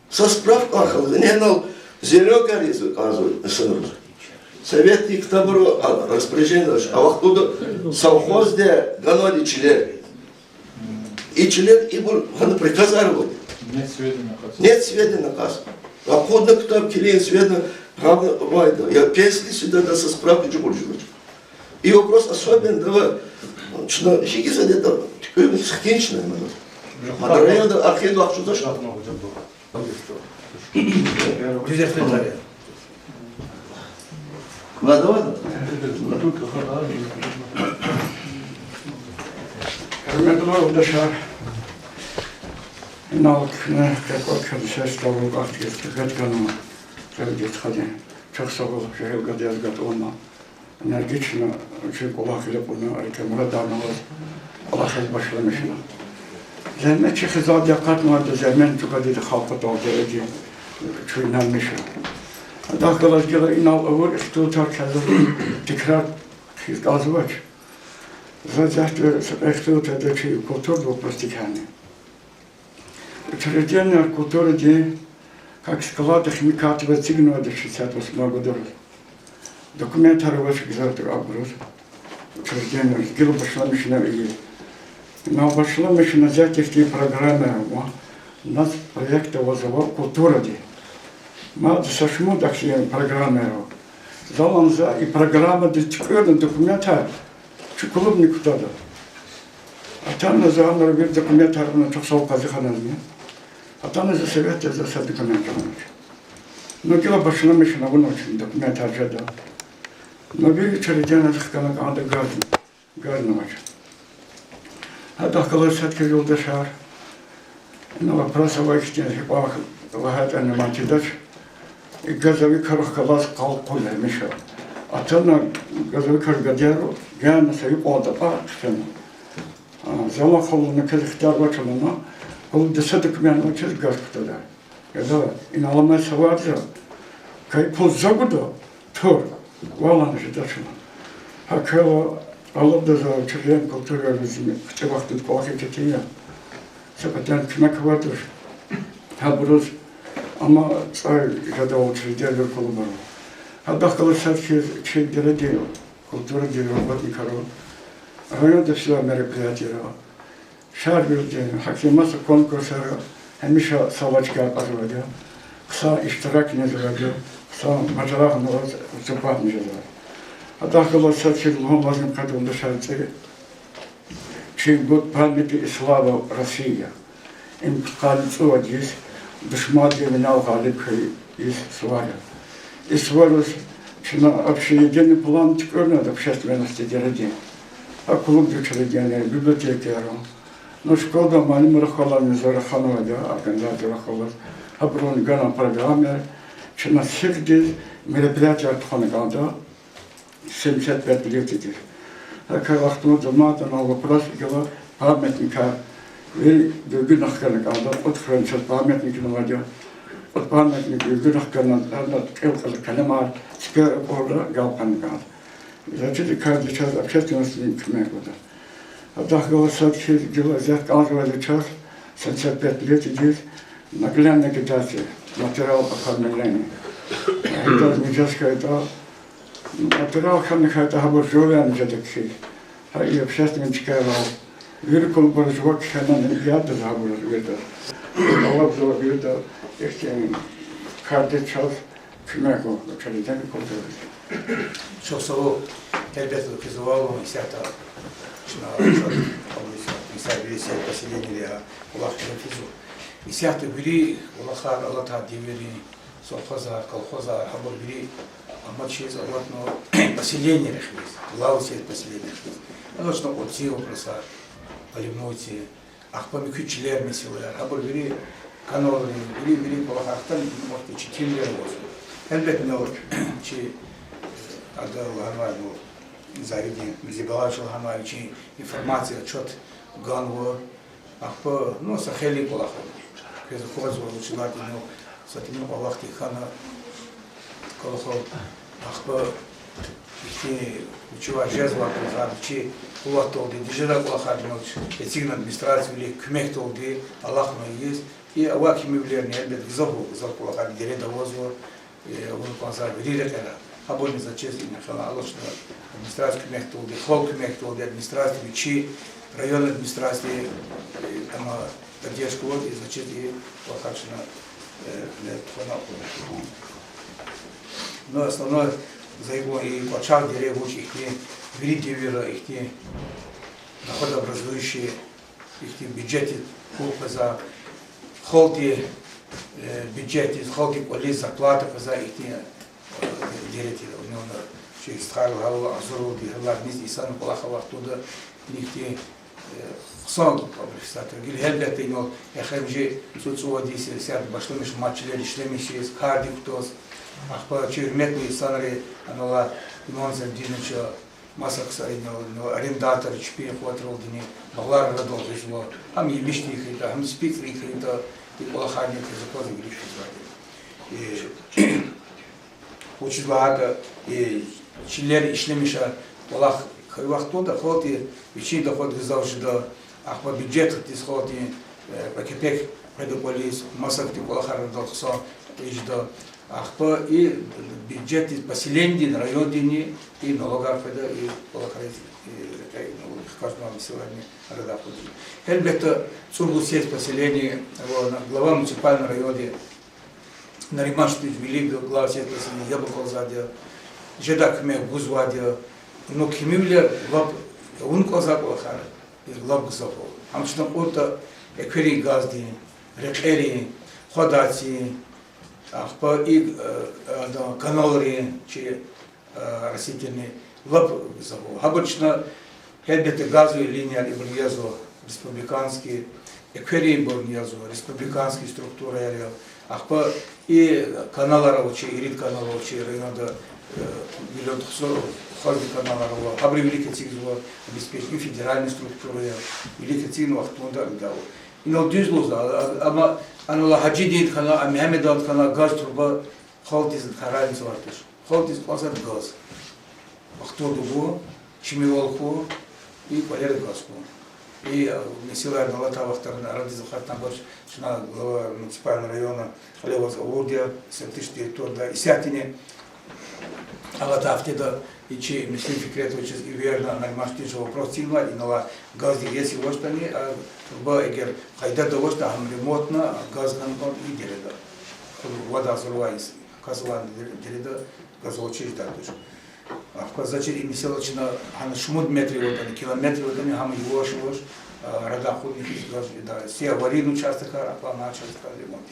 Со справкой ахал, не нал зелёка ризу казу сынур. Советник табору распоряжение, а вот тут совхоз де ганоли член. И член и был приказ работать. Нет сведений наказ. А ходно кто килин сведений главное вайда. Я песли сюда да со справкой чебурживать. И вопрос особенно давай. Что хигиза это такое схенчное. Мадрайон да архиву ахшу зашел. Düzeltmeler. Ладно. Hürmetli arkadaşlar, inanlıkını tekrar kendisi stavuk artık kanıma sevgili hadi çok sağ ol şehir gadı yazgat olma enerjisine çünkü Allah ile bunu arkadaşlar davranır Allah siz başlamışsın. Zemen çıkı zaten katmadı zemen çok adı halka tavsiye çöynenmişim. Arkadaşlar inal olur istiyorlar tekrar gazıvaç. Zaten эксплуатация культуры простихания. Учреждение культуры, как склада химикатов, достигнуло до 68 года. Документ рабочих завтра образ. Учреждение сделало башламичное и на башламичное взятие программы у нас проект вызывал культура. Мы сошли такие программы. Заламза и программа достигла документа. Şu kulübünü kutadı. Atanın zamanları bir doküment tarafından çok soğuk kazı kanalını. Atanın sevet yazarsa doküment kanalını. Nokila başlamışına bunun için doküment harcadı. Nokila içeriden azıkkana kanalda gazını var. Hatta kalırsak ki yolda şahar. Nova prasa var işte hep vahat anlamatıdır. Gazavi karık kalas kalk koyarmış. Atanın gazavi karık gadiyarı. Yani sayıp orada bakışım. Zaman kolunu kızıklar başımına, kolu dışa dokümanı açız gazetede. Ya da inanılmaz savarca, kayıp zagudu, tur, valanışı taşıma. Hakelo alıp da za çırıyan kültür örgüsünü, kısa vakti kolakı çetiği. Sepeten kime kıvadır. Ha buruz, ama say ya da o çırıyan kolu var. Hatta kalırsa şey dere değil. Культура работников. Районда все мероприятия. Шар бюллетень, хакимаса конкурса, хемиша салачка проводил, кса иштирак не заводил, кса маджарах выступать не желал. А так было сочет ломазным кадом дышаться. Чей год памяти и слава Россия. Им калицу здесь душмади менял галибкой из сваря. И сварус Şuna общеединный план текорнад общественности деревни. А клуб учреждения, библиотеки. Но школа малым рахалами зараханова, да, организация рахалов. Аброн гана программе. Шuna сирди мероприятия отханаганда 75 лет идет. Как вахту замата на вопрос гала памятника. И гюнах канаганда отхранчат памятники на воде. От памятника гюнах канаганда калемар. Скоро orada galpanıkan. Zaten каждый час общественности кмек вода. А так голосат дела взять каждый час 75 лет идет наглядная агитация, материал оформления. Это мужская это материал оформления это обожжённый жадекший. А и общественничка виркул боржвак ханан яд забыл это. Allah zor bir de işte каждый час Кмеку, учреждение культуры. Çok sağ ol. Elbette kızıvalım, isyatta. Şuna, весе поселения Улахтина Физу. И сяты бери Улахар Алата Дивери, Совхоза, Колхоза, Хабар бери, Амачиз, Алатно поселение решились, Лаусе поселение решились. Оно что от Сио Просар, Поливноти, Ахпамикучилер Месилер, Хабар бери, Канолы, бери Улахартан, может, Читимлер Воз. Элбет Мел, Чи Адал Ханвай, Зариди, Зибалачил Ханвай, Чи информация, отчет Ганво, Ахпа, ну, Сахели Улахар. Когда ходил, училать, ну, Сатину Аллахти Хана, Колохов, Ахпа, ихти учила жезла Улахар, Чи Улахтолди, Дижира Улахар, Этигна администрация, или Кмех Толди, Аллах есть, и Аллах ими влияет, Элбет Гзаху, Гзаху Улахар, Дереда Возло, он конца Рирекера, Хабони за честь, Аллах, администрация Кмех Толди, Хол Кмех Толди, администрация, Чи районной администрации, там поддержку вот и значит и Улахаршина для Тхона. Но основное за его и Пачар деревьев, их виридивера, их доходообразующие, их бюджеты, за холки бюджеты, холки полис, зарплата, за их деревьев, у него через Харл, Халла, Азуру, Дихалар, Низ, Исан, Палахава, оттуда их сон, гил хелбет ино эхемжи суцуадиси сяд башлымыш матчлер ишлемишис кардиктоз ахпа чирметни санари анола имонзен динчо масакса ино арендатор чпи хватрол дини баглар радол жишло ам ебишти хита ам спикри хита и полахани закозы гриш звати и училада и чилер ишлемиша полах Хавахтуда хоти, вичи доход визавши до ахва бюджет тис хоти, пакепек предополис, масакти полахар долхсон, иж до ахва и бюджет из поселений на районе и налогар преда и полахарит и каждого сегодня рода ходи. Хельбета цургу сеть поселений, глава муниципального района Наримаш велик глава сеть поселений, я бы колзадия, жедак ме гузвадия. Но кемивлер лаб унко заплахар и лаб запол. Амчно ота эквери газди, рекери, ходати, ахпа и каналри, чи растительные лаб запол. Обычно хебеты газовые линии и бурньязо республиканские, эквери бурньязо республиканские структуры, ахпа и каналаров, чи ирид каналов, чи района миллион Хазби канала, абри великий цигзуа обеспечить и федеральные структуры, великий цигну ахтунда дал. И на дюзлоза, ама анула хаджидит хана, амиамедат хана газ труба, халтиз харайн свартиш, халтиз пасат газ. Ахтунду бу, чимивалху и полер газку. И месила налата вахтарна ради захатна баш, шна глава муниципального района, халева заводия, сертишти турда и сятине. Алата автеда и че Мислим Фикретович и верно наймашти же вопрос сильно и нала гази есть его что не а труба эгер хайда того что हम ремонтно газ ган и дереда вода взрывается казван дереда газовочись да тоже а в казачи миселочно хан шмуд метри вот они километры вот они हम его шош рада ходит газ да все аварийный участок а начал ремонт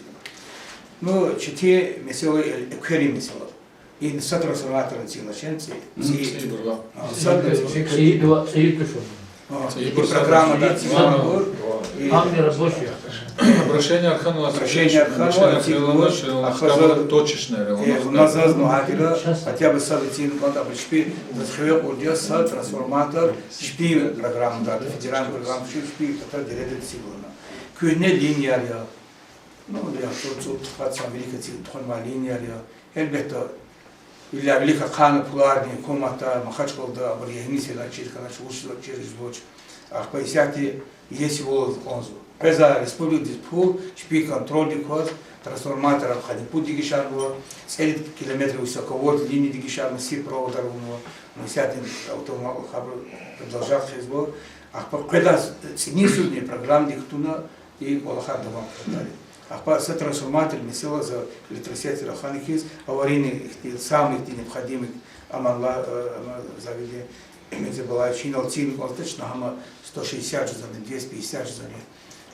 ну чите мисело эквери мисело и с трансформатором силаченцы и программа да Обращение Арханова, точечное. У нас хотя бы салатин, когда пришли, захвел урдя сал трансформатор, шпи программа да, федеральная программа, шпи, которая директор сигурна. Кюне линия, ну я тут хотя великая тхонма линия, эльбета или великая хана пуларни, комата, махачколда, абриягниси на чирка, на чушила через луч, а по исяти есть его конзу. Пеза республика диспул, шпи контроль дикоз, трансформатор хадипу дигишарного, целый километр высоковод линии дигишарного, си провода ровного, мы сядем автомобиль хабр продолжал хезбо, а по когда ценисудные программы диктуна и полахар давам продали. А по с трансформатор месила за электросеть раханикис, аварийный самый необходимый аманла завели это была чинал цин, точно, хама 160 же 250 же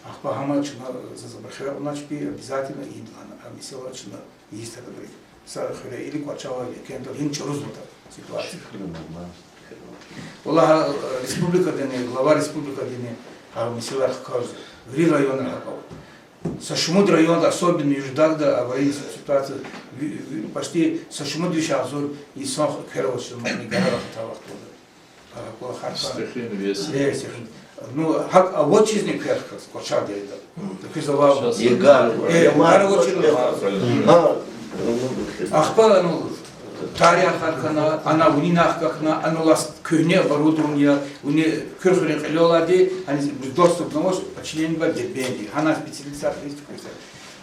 ах по хама чина за забрахера, значит, обязательно и а мисела чина есть это говорит. Сарахера или квачава или кем-то инчу разута ситуация. Wallah республика дене, глава республика дене, а мисела хаказ, ври района хакав. Сашмуд район особенно юждагда аварийная ситуация, почти Сашмуд вишазур и сох керовочный не горах тавах тоже. Ну, а вот через них перхас, коча делает. Так изовал. Егар. Ахпа, ну, тарих аркана, она унинах какна, она ласт кюне оборудование, уни кюрхрен лёлади, они доступ на мощь, починение бабе бенди, она специалист.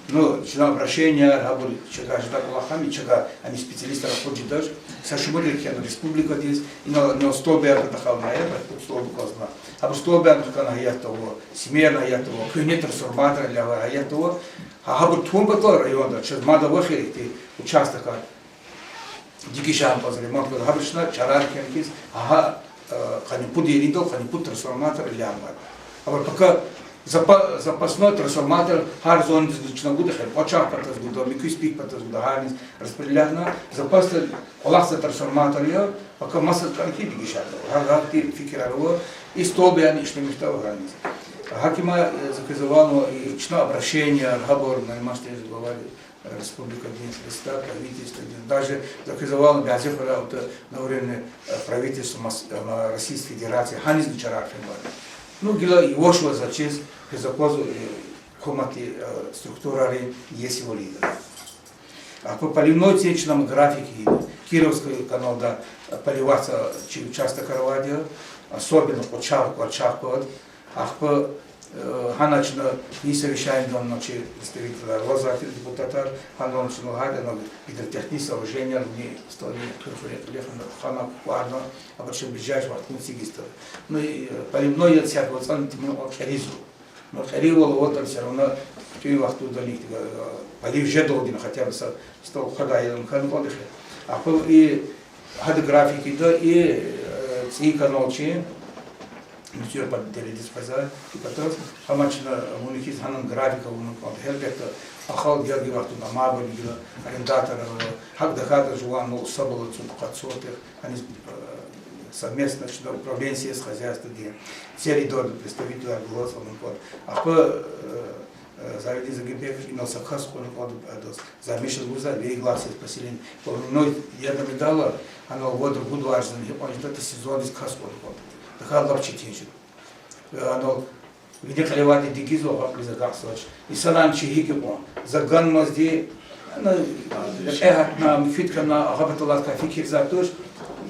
Ну, чина обращения, работали, чага ждать лохами, чага, они специалисты работают даже. Сашибули кена республика здесь, и на столбе отдыхал на это, столбе казна. А столбе отдыхал на этого, семейно этого, кюне трансформатора для этого, а хабу тумбатор района, через мада вахерити участка. Дикий шам позали, мог бы хабишна, чарар кенкис, ага, хани пудеридо, хани пуд трансформатор для амбар. А вот пока запасной трансформатор, хар зон на гудах, очах патас гудо, микус пик патас гудо, харнис распределяна, запас олахса трансформатор я, пока масса канки дикий шам, хар ти фикирарова, и столбе они шли мечтал харнис. Хакима заказывал и чна обращение, хабор, на масте говорили. Республика Днепр, правительство, даже заказывал Бязефора на уровне правительства Российской Федерации, Ханис Гичарафин. Ну, гила его шло за честь, закозу комнаты структурали есть его лидер. А по поливной течном графике Кировский канал, да, поливаться часто Каравадия, особенно по Чавку, а по Ханачно и совещаем до ночи представителя Роза, депутата, Ханачно Гадена, гидротехнические сооружения, не стали Хана Куарна, а потом ближайшего Кунцигиста. Ну и поливной я всякого центра Херизу. Но Херизу вот там все равно в той вахту дали, полив же долгин, хотя бы стал хода, я думаю, отдыхе. А по и хады графики, да, и цика ночи, Monsieur под теледиспоза, и потом хамачна муникис ханам графика унукон хелбекта ахал герги вахту на мабель гила арендатора хак дахата жуан но соболо цукацотер они совместно что управление с хозяйством где серии дорды представителя голоса унукон а по заведи за гибек и на сакас унукон замешал гуза вегласы поселение по мной я намедала оно воду буду важно это сезон из кас унукон такая лапчатинчик. Оно где клевать дикизо, как ли загасывать. И санан чихикипо. Заган мазди, эхат на мфитка на агабатулатка фикир затуш.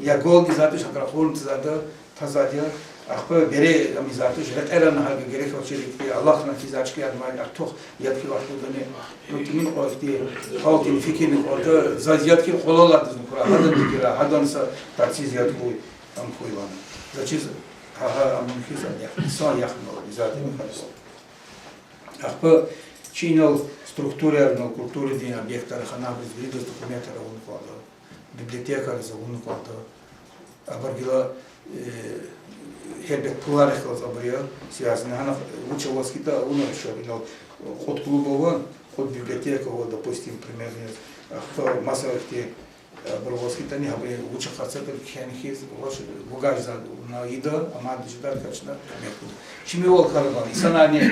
Я голги затуш, аграфон зада, тазадия. Ахпа бере амизатуш. Ретера на хаги герех очерик. Аллах на физачки адмай артох. Ядки вахтудане. Нутимин ойти. Хаутин фикин ойти. Задьядки хололат знукра. Хадан дикира. Хаданса тарциз ядку амхуйлан. Зачем? Ага, амунхиза яхн, сон яхнул, изадим хасо. Ахпа чинил структуры, культуры день объекта раханабрис, видос документа равункода, библиотека равункода, абаргила хербек пуларехал забрия, связанный, она училась кита, он еще видел ход клубова, ход библиотека, вот, допустим, примерно, ахпа массовых те Бровоский-то не говорит, лучше хотят хенхиз, лучше бугаж за на еда, а мать ждать качна. Чемиол карбан. И санани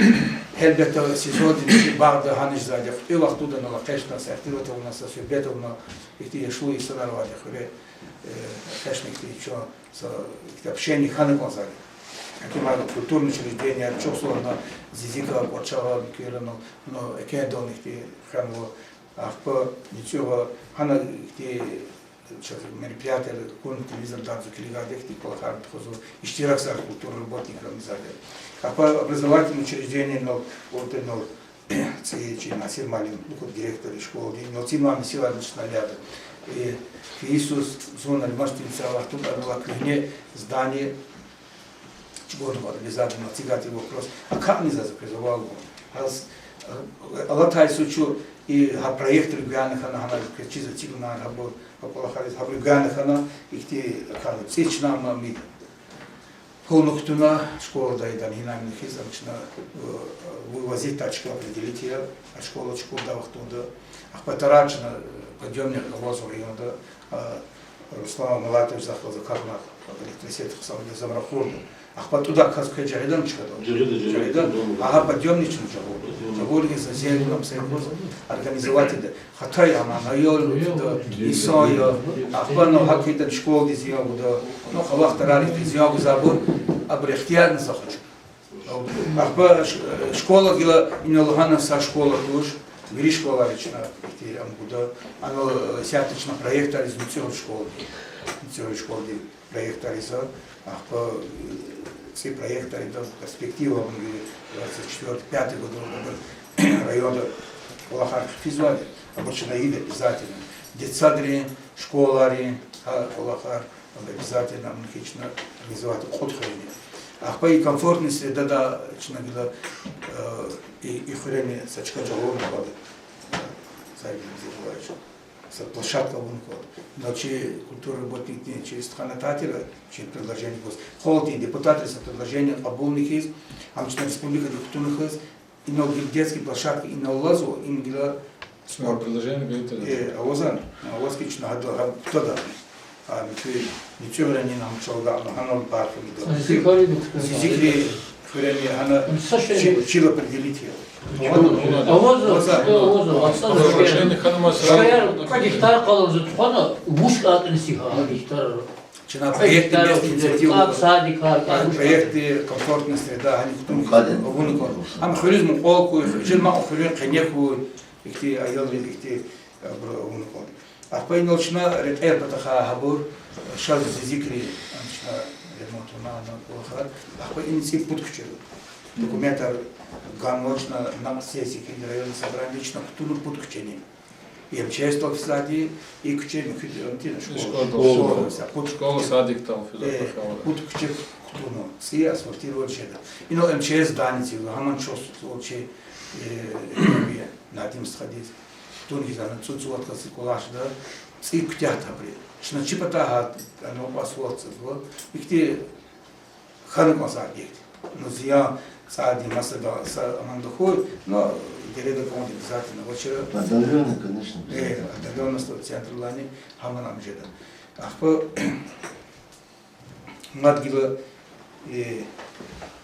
хелбета сезон багда ханиш задях. И вахтуда на лакешна сертирota у нас все бета на их те шло и санарвали. Хоре кешник те что с общение ханы конзали. Какие мало культурные учреждения, чувство на зизика почала кирано, но экедон их те ханво. А по ничего, она те мероприятия, кон телевизор данцу килигадек, те полахар подхожу, иштирак сар культурный работник организации. А по образовательным учреждениям, но вот но цеечи Насир Малин, директор школы, но цимам сила начинали. И Иисус зона мастница тут была кухня здание, чего он обязательно цигати вопрос. А как не заказывал? Allah Taysuçu i ha проектор Гуянахана хана чиза цигна рабо полахарис ha Гуянахана ихти кар цичнама ми полнуктуна школа дайдан хинамных из обычно вывозить тачку определить ее, а школа чкурда вахтунда. А потарачно подъемник возу районда Руслан Малатович захвал за кармат электросеть сам не замрахурда. А потуда казка жаридан чкадо. Жаридан. Ага подъемничный жагол. Жагол из зеленым севером организовать это. Хатай ама найол исая. А потом хакидан школа из ягода. Ну халах тарали из ягода забор. Абрехтияр не захочу. А потом школа гила инолхана са школа туш. Вери школа лично, оно сяточно проектор из муцевой школы проектор из, все проекторы до перспектива 24-5 года района Колахар физвали, обычно иды обязательно, детсадри, школари, Колахар обязательно мхично организовать уход хранения. А по и комфортной среде, да, чина и хрени сачка джалон хода, сайбин зируваешь, с площадка вон ход. Но че культура работник не через ханататера, че предложение гос. Холти депутаты с предложение обулных из, а мы республика депутатных из, и на детские площадки и на лазу, и на спорт. Предложение говорит. А озан, а воз кична хада, кто да? А ничего не нам чолга, но ханон парк видел. Зикри хрени хана чила определить ее. Предложение ханумас. Гектар қалып жатқаны уш атынсиха гектар. Чина проекты проекты комфортная среда, они кто ам хуризм қолку, жилма хурин қенеку, ихти айол ихти бро. А по иночна ретер батаха хабур шаз зикри анчна ремонтна на колхар. А по инси путкчер. Документар ганочна на сессии районного собрания лично ктуну путкчени. И МЧС офисади и кчени антина школа. Школа садик там Путкчер ктуну. Си асфальтировать чеда. И но МЧС даницы, хаман чос очи надим сходить. Тунгизана цуцуатка сикулаш да цик тята при. Шна чипата оно пасуатся вот. Ихти ханука садик. Но зия сади масада са амандохой, но дереда конди обязательно. Вчера. Отдалённо, конечно. Отдалённо что центр лани хаманам жеда. Ахпа надгила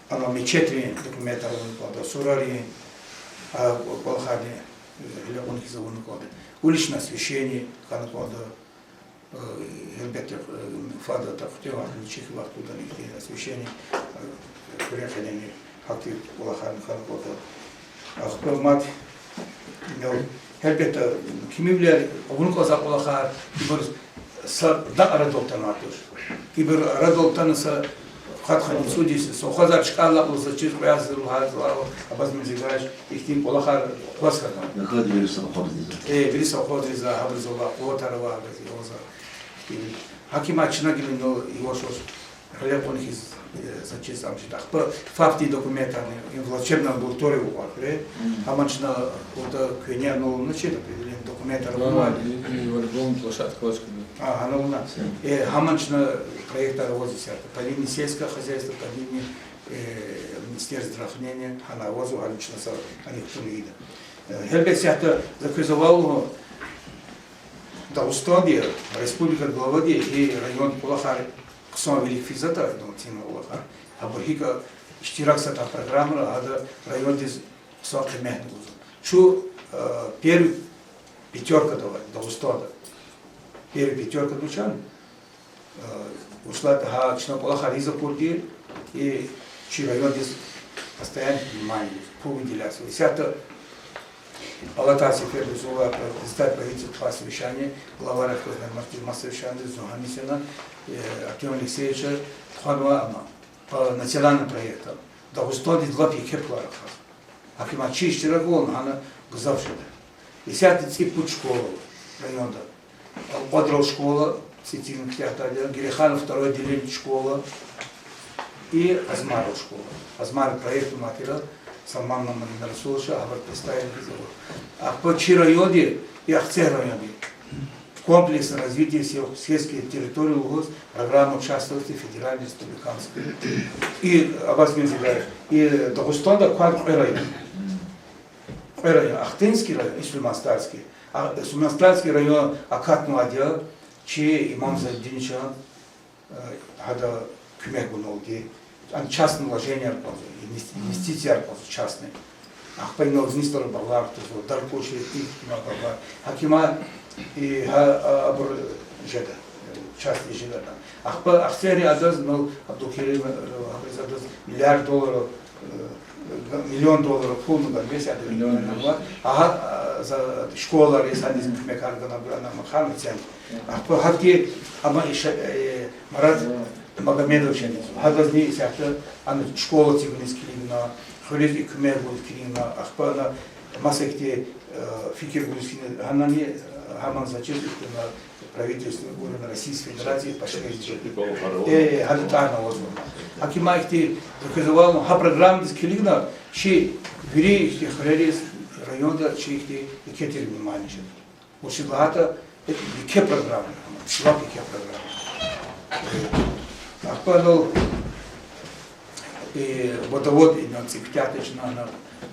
оно мечети документар он под сурари а колхади уличное освещение, фада тахтева, ничих вахтуда освещение, приехали актив Колахан Ханкота. А мат, хербета кимивляли, обункоза Колахар, кибер да радолтан матуш, кибер радолтан са хатхани судис, сохазар шкала узачир прязал хазлау, абазмизигаш, ихтим Колахар пласкана. Нахад вируса ходиза. Вируса ходиза, абризола, отарва, абризоза. Hakima Chinagil no Iwashos, Relepon is such as Amshitach. Fafti documentary in Vlachevna Bultori Wakre, Hamachna Uda Queniano Nuchit, documentary. Hanona, Hamachna проектор возится. Полине сельское хозяйство, полине министерство здравоохранения, она возу, а лично они кто не видят. Хельбек сята заказывал до устадия республика Главади и район Кулахар, ксом велик физата, тина Кулахар, а бахика штираксата программа, а район из сорта мехнигуза. Шу первый пятерка до устада. Первый пятерка дучан. Ушла та чна Кулахар из Апурди и чи район из постоянно внимание, по выделяться. Сята Алатаси Фердусова представит правительство совещания, глава Рахтозной совещания Зуханисина, Артем Алексеевича Хануама по национальным проектам. Да устали два пикеплара. Акима чистила гон, она гзавшила. И сядет путь школы района. Подрал школа, Сетин Кьяталя, Гереханов второе отделение школа и Азмару школа. Азмар проекту материал. Салман Мамадин Расулша, а вот представили завод. А по Чирайоде и Ахце районе. комплекс развития сельских территорий, программа участвует федеральной, республиканской. И и Дагестанда Куан район. Ахтынский район и Сулейманстарский. Сулейманстарский район Акат Муадия, че имам Задинича, хада кюмек бунолги, частные вложения, инвестиции частные. Ахпайно знистор балар, даркоши и балар. Хакима и абр жеда, частный жеда. Ахсери адаз, но Абдукерим адаз $1 миллиард, $1 миллион пулну да весь это миллион долларов. За школа ресанизм мекаргана брана махамцем. Хакки ама Марат Магомедов ченис. Хадазни сахта ан школа тигнискилина, хулиз икмер булкилина, ахпана масекти фикир булкилина. Ханани хаман зачет на правительство города Российской Федерации пошли. Хадатана возможно. Акимайти доказывал, ха программа дискилина, чи бери их хрерис района, чи их кетер внимание. Очень багато это ке программы, слабые ке программы. Ахпанул и водовод и на цикатыч на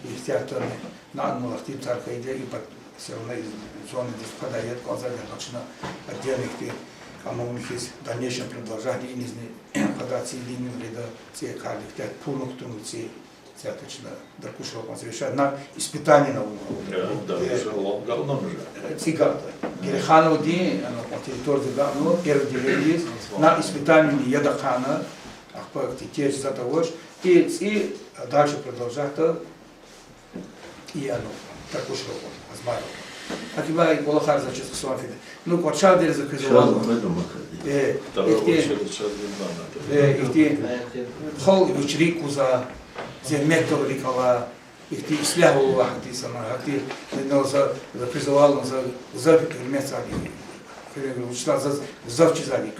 и театр на аннулахти царка идея и все равно из зоны диспадает глазами точно отдельных кому у них есть дальнейшее продолжение и не податься линию ряда те карлик те пункту те точно даркушего консервиша на испытание на угол. Цигата. Герханов день на территории Гану первый день на испытании Ядахана, те за того и дальше продолжать и оно даркушего азмаров. Акибай Голахар за чувство Софида. Ну, квартал дерез заказывал. Ихти хол учрику за земектор рикала, ихти исляву вахти сама, ихти но за призывал за месяца. Учла за завчизали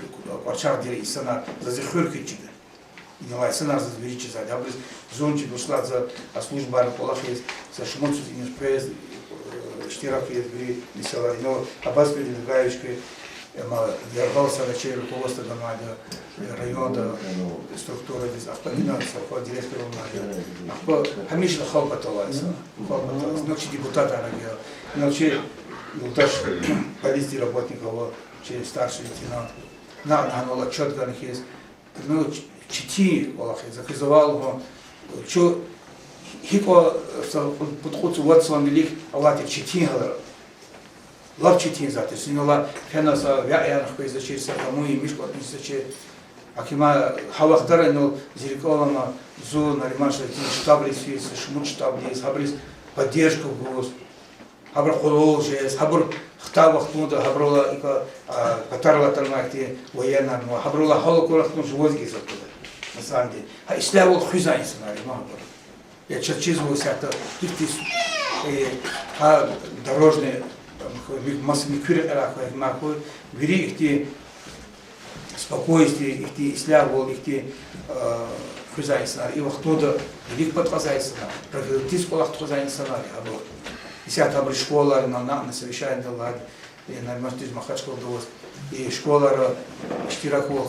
квартал дерез сана за захуркичида. И не сана за величизали. А без зончи дошла за служба Полахис, за шмонцу не спез. Штирак есть в села, но Аббас Передвигаевички держался на чей руководство района, структуры, автомобильного совхоза, директора Мадия. Хамишна халпаталась, ночи депутата Арабия, ночи полиции работников, через старший лейтенант. На отчет есть. Ну, чити, заказывал его, что Хико подход вот свой велик, алатик читин гала, лав читин зате, синала фенаса вяянах поизучился, кому и мишку отнесется, акима хавахтара, но зеркалом зу наримаша штаблис, шмут штаблис, хабрис поддержку голос, хабр хололжес, хабр хтавахтуда, хаброла ика катарла тармакти военна, хаброла холокорахтун живозги заттуда, на самом деле, а ислявол хизайн сценарий, махбар. Я чертизовался это дорожные массовые нахуй, вери их спокойствие, их ислявол, их хозяйство, и вахтода велик подхозяйство, профилактический хозяйство, и вся там школа на совещание дала, и на мастер Махачков довоз, и школа Штиракова,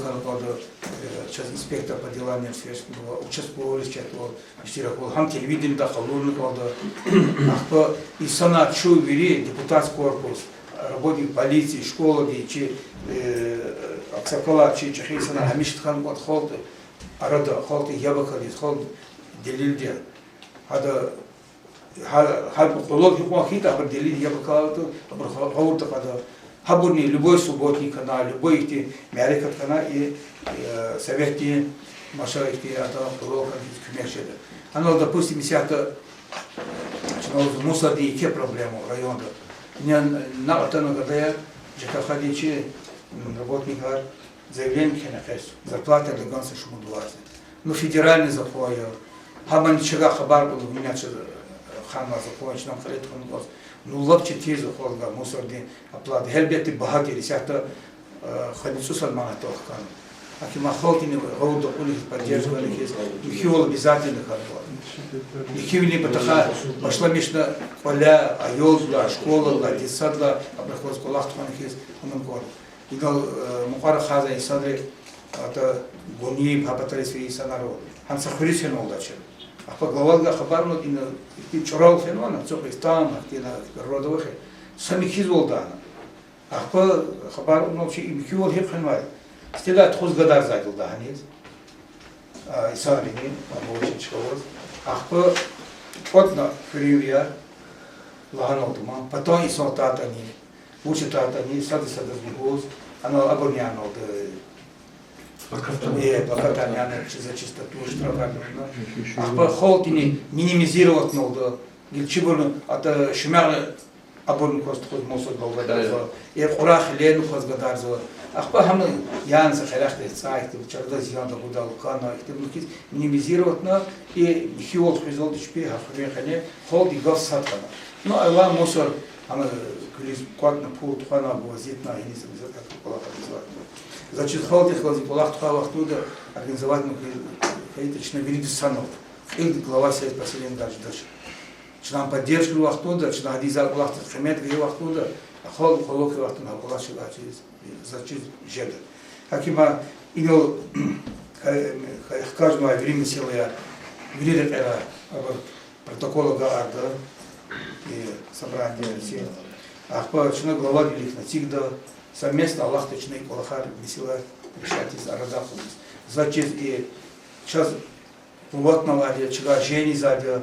сейчас инспектор по делам участковый чатвал, Штиракова, хам телевидение да халурный колда, и санат чу вери депутатский корпус, работник полиции, школы, чи аксакала, чи чахисана, хамиштхан вот холты, арада холты ябакали, холт делильдя, ада холод хихуахита, абр делиль ябакалату, абр хаурта када. Хабурни любой субботний канал, любой их мярикат канал и советки маша их это лока кумешеда. Оно допустим сята мусорди те проблему района. Не на отану гадая, что ходичи работника заявление на фест, зарплата для ганса шумудуази. Но федеральный закон, хабан чага хабар был у меня ханма закон, нам халит ханугаз. Ну лапче тезу холга мусорди оплаты. Хелбети бахатери сята ходицу салмана тохкан. Акима Холтини, Гоуда Кулих, поддержка Алихис, Михиол обязательно ходил. Михивли Патаха, пошла Мишна поля, айолла, школа, детсадла, обрахот сколах Туханихис, Уманкор. И дал Мухара Хаза и Садри, это Гуни, Хапатарис и Санаро. Ханса Хрисин Олдачер. А по главалга Хабарну, и Чурал Фенона, Цопристан, Актина Родовых, сами Хизолдана. А по Хабарну, и Михиол Хепхенвай. Стеда Тхузгадар задел Даханис. И Сарини, Абочи Чховоз. Ахпа потна фривия лаганотума, потом и сортатани, учитатани, сады-сады-сбегоз, оно оборняно, плакатаняно, за чистоту, штрафать нужно. Ахпа холтини минимизировать надо, гильчибурну, это шумяры оборну кост хоть мусор долгодарзо, и курах лену кост гадарзо. Ахпа хамы янса харахты цайты, чарда зияда будал кана, их темнукис минимизировать на и хиол хизол дичпи хахмехане холди гав сатана. Ну айла мусор ама клиз кватна пул тухана бозит на инис как полаха называют. Значит холди хлази полах тухавах туда организовать ну хаиточно великий санов. Их глава сеть последний даже дальше. Чнам поддержку вахтуда, чнам диза полах хмет вахтуда, а холд холок вахтуда полах через зачем жеда. Акима инол каждого время села видит это протокола гарда и собрание все. А по чина глава великна всегда совместно Аллах точный полахар весела решать из арадаху. Зачем и сейчас вот на ладе чего жени задя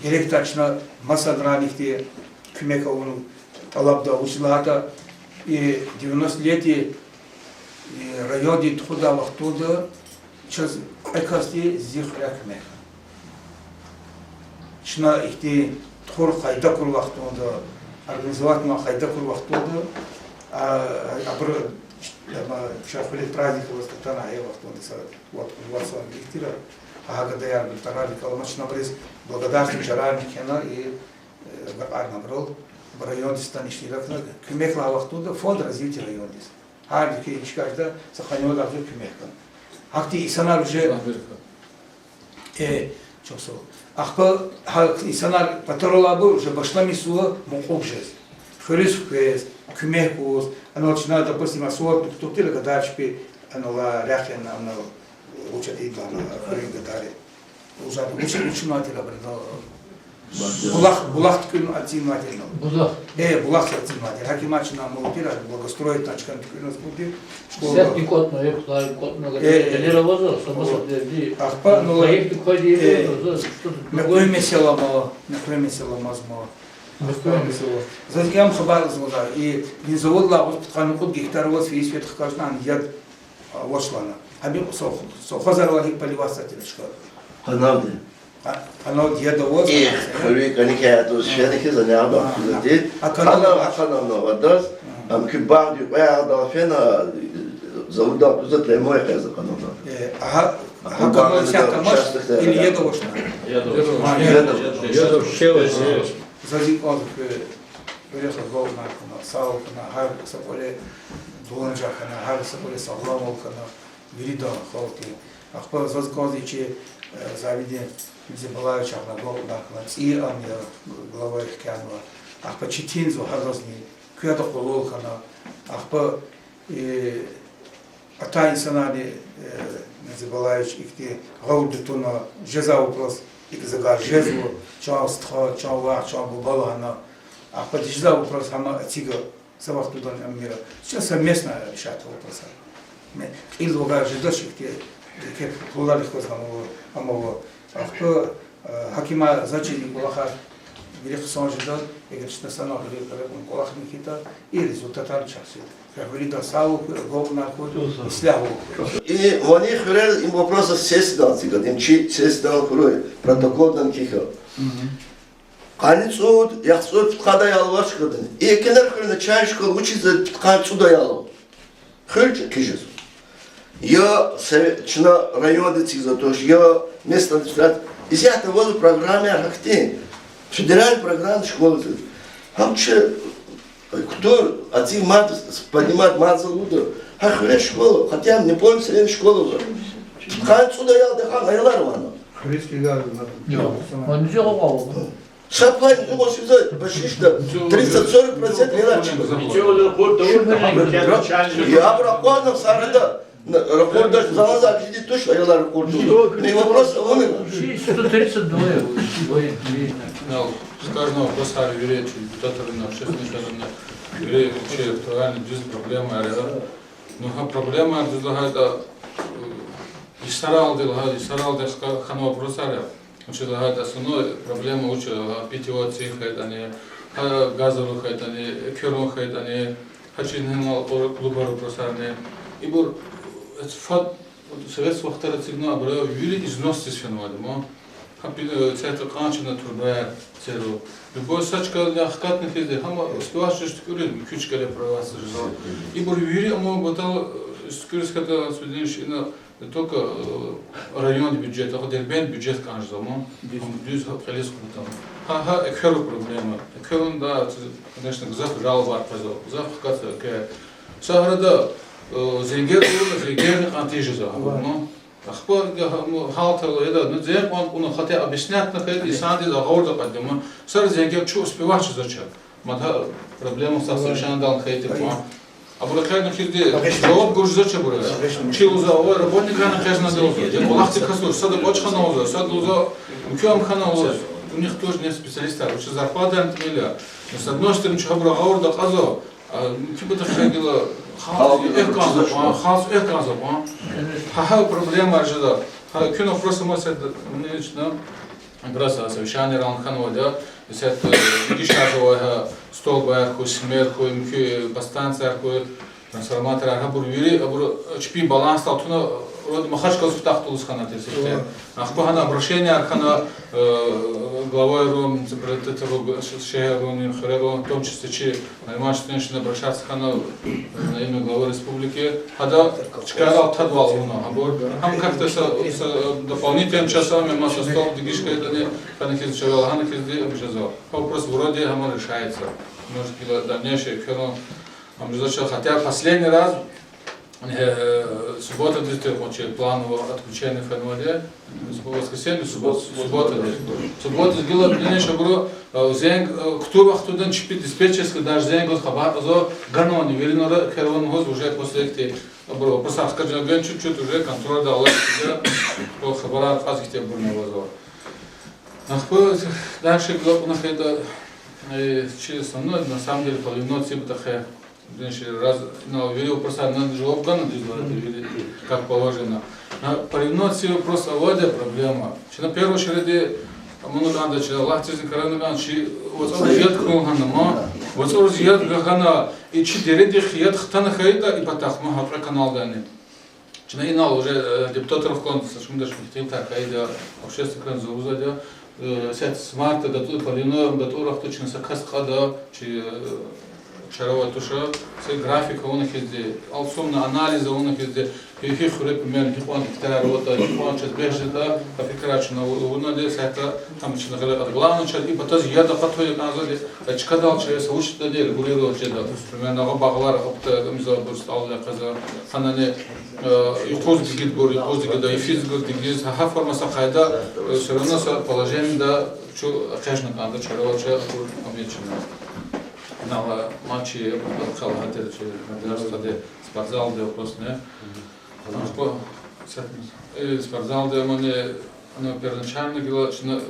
директачно масадранихте кумекавну талабда учлата и 90-летие районе туда вахтуда сейчас экасти зихракмеха. Чна ихти тхор хайдакур вахтуда организовать на хайдакур вахтуда абр шахулит праздник востатана я вахтуда сарат вот варсан ихтира агадаяр битарали каламачна брез благодарствую чараникена и арнаброл в районе станишника, кумекла вахтуда фонд развития района. Харди ки каждый сохранил даже кумекла. Акти исанар уже чоксо. Ахпа исанар патролабу уже башла мисуа мухобжез. Хрисхвез, кумекус, оно начинает допустим асуат кто ты гадачпи, оно ла ряхен, оно учат идла на гадаре. Уже учинатели бредо. Булах ткин один материал. Булах один материал. Хакимач нам молотира, благостроить начкан ткин разбуди. Сет никот, но я кот много. Тренировал, само собой. Ахпа, ну проект ходи. Накроем село мазмо. Затем хабар зуда и не заводла вот ткан кот гектар вот весь свет каждый яд вошлана. Абим сохазарвахи поливасателешка. Ханавди. Оно дедово. И хлюй каникету шведики заняба кудит. Аканавно вадас. Ам кибарди веада фена зауда кузат лемой хаза канавно. Аканавно всяко маш или едовошна. Едов щелочь. Зазикон приехал голна на сал на хар саполе дуланжаха на хар саполе сагламолка на вирида холти. Ахпа зазикон дичи заведе Зибалаевич Ахнагол Нахланц и Амир, глава их кянва. Ахпа Читинзу Хадозни, Кюята Хололхана, Ахпа Атайн Санади Зибалаевич Ихти Гаудитуна, Жеза вопрос, их загар Жезу, Чау Стха, Чау Вах, Чау Бубалахана, Ахпа Жеза вопрос, Хама Атига, Савах Тудан Амира. Сейчас совместно решают вопросы. Ил Вагар Жедош Ихти, Кеп Хулалих Амова. Ахто хакима зачем колаха великий сонжидал, и говорит, что санал великий колах Никита, и результатар часы. Как говорит, сау, гол наркоту, и слягу. И они хрен им вопросы сессидал, им сессидал хрой, протокол там кихал. Каницуд, яхсуд, ткада ялваш кадын. И кенер хрен чайшка учится тканцуда ялов. Хрен кижес. Я чина районы циза, то есть я место администрации. И я это воду программе Архактин. Федеральная программа школы. Хамче, кто один мат поднимает мат за луду, Хахуре школу, хотя не помню, средняя школа была. Хан сюда я отдыхал, айлар вану. Христи газы надо. Он не делал. Шапай, ну, вот сюда, почти что 30-40% айлар Я проходил сарада. Рапорт даже за нас объедет точно, айлар рапорту. Не вопрос, он 132. Ну, с каждого вопроса юридически, депутаты на общественные стороны, юридически актуальны без проблемы, но проблема это Исарал хано вопросаря. Учит это основной проблема учит питьевой цифры, это не газовых, это не керных, это не хачинного клуба вопросарные. И был факт советского второго сигнала, был юрий износ из феноменом. Центр канчина турбая церу. Любой сачка для хатных ездит, хама успеваешь что курить, ключкали права сожжал. И был юрий, ему батал скорее сказать, свидетельно только район бюджета, а дербен бюджет каждого, но бюджет халис крутом. Ха, экхеру проблема. Экхерун да, конечно, гзах жалоба отпазал. Гзах как саграда зенгер антижиза, но ахпа халтал это, но зен он хотя объяснять на это и санди за гордо подниму. Сар зенгер что успеваешь зачем? Мада проблема совершенно дал хейте по. А буракайна хизде жауап гуш зачем бурая? Чил за ой работника на каждом деле. Я улахти касур, сада бочхана уза, сада уза, мукиам хана уза. У них тоже нет специалиста, лучше зарплата антимиля. Но с одной стороны чухабра гаурда казо, а типа так ходила хас эказа, ха проблема ожида. Кино просто может это нечто. Просто совещание ранханова, да, если гишажовая столба, смерку, по станции, трансформатор, абур юри, абур чпи баланс, стал туна род махачка успех тулус хана тесите. Ахпахана обращение архана главой ром, цепрететеру шееру, хреру, в том числе чи наймаш женщина обращаться хана на имя главы республики. Хада чкарал тадвал уна, абур хам как-то с дополнительным часами масса стол дигишка это не ханахиз чавал, ханахиз ди обжазал. Вопрос вроде хама решается. Может быть дальнейшее феномен. Хотя последний раз суббота планового отключения фенваля, воскресенье, суббота. Суббота сделала дальнейшее было зенг, кто вахтудан чипит диспетчерский даже зенг от хабар, зо ганони, верно керван гоз уже после этих было просто скажем ген чуть-чуть уже контроль дал, по хабара азихте был на возо. Дальше было у нас это через основное на самом деле половина типа такая. Раз видел просто на жауап гана как положено. Порівняти ці просто вода проблема. Чи на першу очередь моноганда чи лахтизний коронаван чи вот з'єд кругана, вот з'єд гана і чи дереди х'єд хтана хайда і патах мага канал дане. Чи на інал уже депутат Равкон, шум даже хотел так хайда общественный кран заузадя. Сет смарта да тут порівняємо да турах точно сакас хада чи Шарова туша, все графика у них есть, алсумна анализа у них есть, их примерно хихон вторая работа, хихон час бежит, афикрач на унаде, это там что на главное час, и потом я до потом назад, чкадал через учит на деле, гулировал чеда, примерно баглар, там за бурстал для каза, ханане, и позги гидбор, и позги да, и физгор, дигиз, ха форма сахайда, все равно положение да, что конечно надо чарова ча, объективно. На матче халахатер чи спортзал де вопрос не. Спортзал де мене первоначально было, что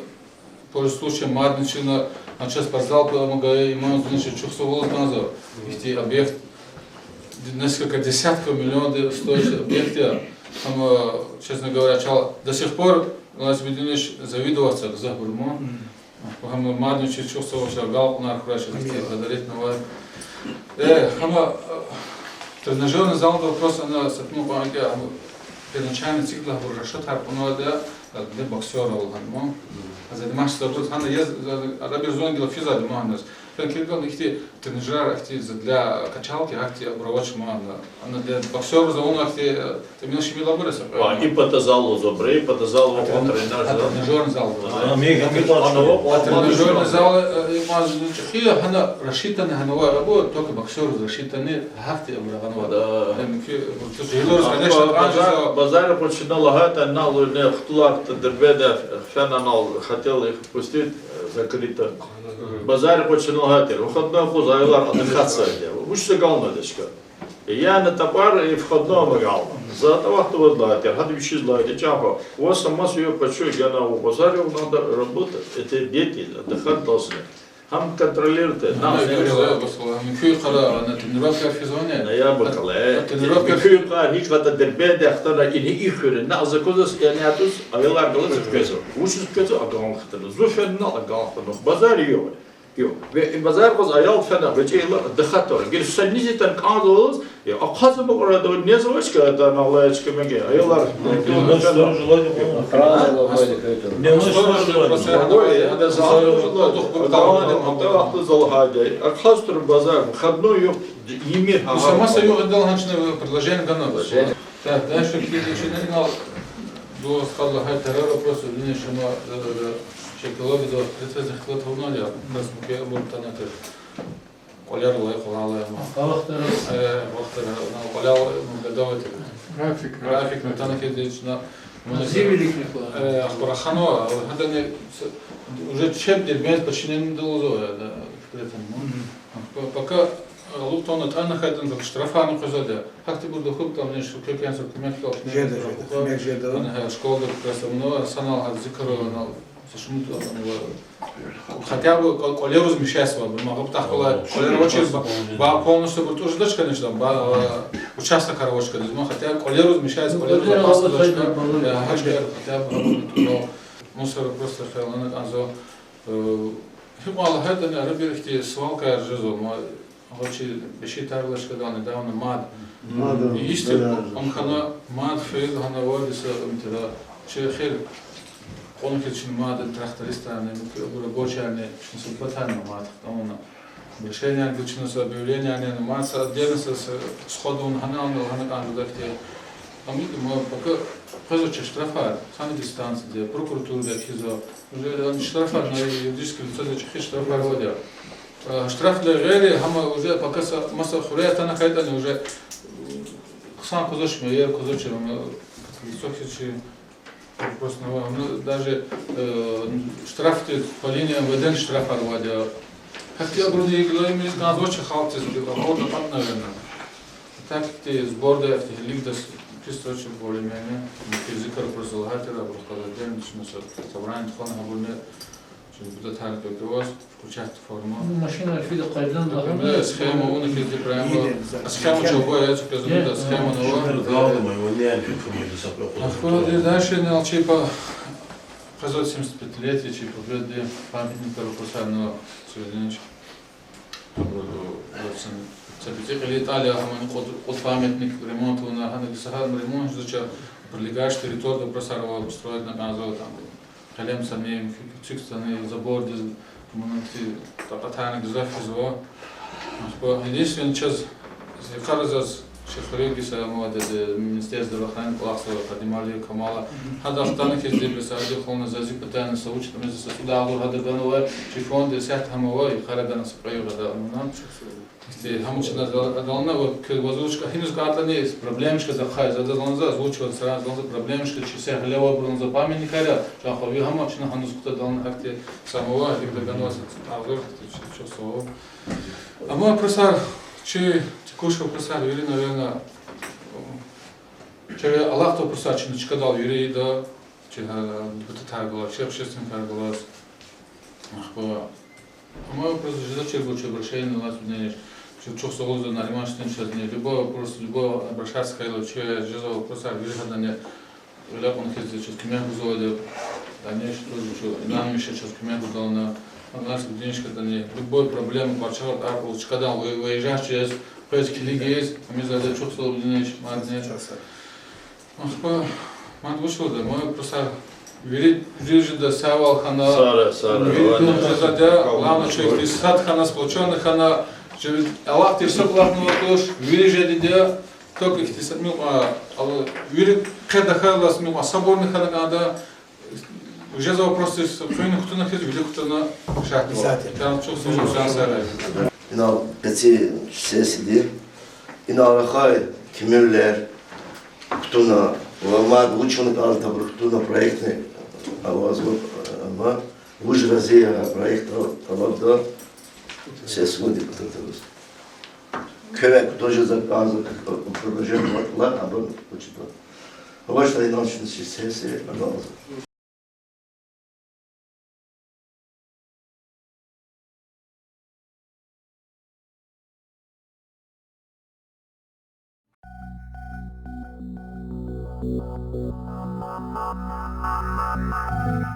по случаю мадничина, а сейчас спортзал помогает ему значит чувствовал назад. Эти объект несколько десятков миллионов стоящий объект, там честно говоря, до сих пор у нас видишь завидоваться к Забурму. Хама мадничи чувствовал, что галку на архураче подарить новое. Хама тренажерный зал вопрос она сатну памяти, первоначально цикл буржашат харпунова для боксера улганмо. А занимаешься собой, хана есть арабизон дел физа деманdas. Киргал ихти тренажер ихти для качалки ахти обровач мана. Она для боксера за он ахти ты меня шмила бреса. И потазал зобрей, потазал он Тренажерный зал. тренажерный Тренажерный зал имаз хи хана рассчитаны ханова работа только боксер рассчитаны ахти обраганова. Да. Конечно, Базар починал лагата, нал не хтулак дербеда, фенанал хотел их пустить закрыто. Базар починал гатер, входной позаилар отдыхаться. Уж сыгал дешка. Я на топар и входной магал. За того, кто водлатер, хад вещи злаете, чапа. У вас сама свою почуй, я на базаре надо работать. Это дети, отдыхать должны. Хам контролируйте. Нам тренировка физония. Я бакале. Тренировка них в этот дербеде, ахтара и не их на закузас и не атус, а велар галас кезо. Учит кезо, а гал хтара. Зуфен на гал хтара. Базар йо. Базар воз аял фена, бечейла дхатор. Гир санизи тан казолс. Я ахаза бакора не завочка, это на лаечке меге. Аялар. Архастр базар, входной имеет. Сама свое отдалганчное предложение ганово. Так, дальше начинал до сказала террора просто днешнего шекелоги до процесса хлопновали, нас мы будем Коляр лайхала. Вахтер на коляр готовит. График на танке Ахбарахано, уже чем дербез починен долзоя, пока луптон танах это штрафану казаде. Как ты будешь хуб там нечто кекенсо кемекал. Школа красавно санал зикро хотя бы колер размещается, могу так было колер очень полностью будет уже дочка конечно участок коробочка, хотя колер размещается колер запаса дочка, хотя бы мусор просто файланы анзо мало это не рабирхти свалка жизу, очень бешитарлаш когда недавно мад истинно он хана мад фейл хана водится мтера чехир он кичен мад трактористами рабочие что симпатично мад он решение гучное объявление не масса отдельно сходу он хана kan дохте а мы пока позже штрафа сами дистанции прокуратура кизо уже штрафа на юридическое лицо за штрафа вводят штраф для гели хама уже пока масса хурета на кайда уже сам козоч я козоч высокий просто даже штраф по линии МВД штраф вводят хотя вроде говорим газоч халт работа там наверное так те сборы лигдас чисто очень более-менее язык разлагателя образовательный смысл собрание тхона габуне будет так как включать форму машина фидо кайдан да схема у них есть прямо схема чего я сказал схема новая дальше на чипа казалось 75-летие чипа вроде памятника Рукосанного Свиденич Или Италия, от памятник ремонту на Ханагисахарм ремонт, зачем прилегаешь территорию просарова строить на газу там. Халем самим, фиксаны, забор, монты, тапатаны, гзафизо. Единственный час, Харзас, Шехрегиса, Министерство здравоохранения Плаксова поднимали Камала. Хада Ахтанах из Дебеса, Адихолна Зази Патана, Саучта, Меза Суда, Хада Ганова, Чифон, Десят Хамова и Харадана Сапрайо, Хамучина должна вот возвучка хинус гатлани проблемишка за хай за должна озвучивать сразу проблемишка чися глева бронза памятника ря шахови хамучина ханус кто должна как-то самого и догонался авлер что слово а мой просар че текущего просар или наверное че Аллах то просар че ничка дал юрий да че это так было че общественный как было а мой вопрос задача больше обращение на нас мнение что сложно на ремонтные сейчас не любой вопрос любой обращаться к че жизнь вопроса выхода ляпон хизи сейчас кемяку заводят дальше тоже нам еще сейчас кемяку дал на нас денежка да не любой проблемы большого арку когда выезжаешь через поиски лиги есть мы задать что сложно денег мадне мад вышел да мой вопрос Вирижда Савал хана, Сара. Вирижда главное человек Исхат хана, сплоченный хана, Аллах тирсок лахну латуш, Вирижда только их тисат мил, Вириж кедахалас мил, соборный хана гада, уже за вопросы с фейным хтунах из велик хтуна шахтова. Там чувствую, что сарай. İnan eti sesidi. İnan hay kimler kutuna Ламад ученый алта кутуна проектный авазу ama уж разия проекта алабда ses mudi kutatırız. Köy тоже заказы продолжение ватла абон почти. Ваша иначе сессия анализа. Thank you.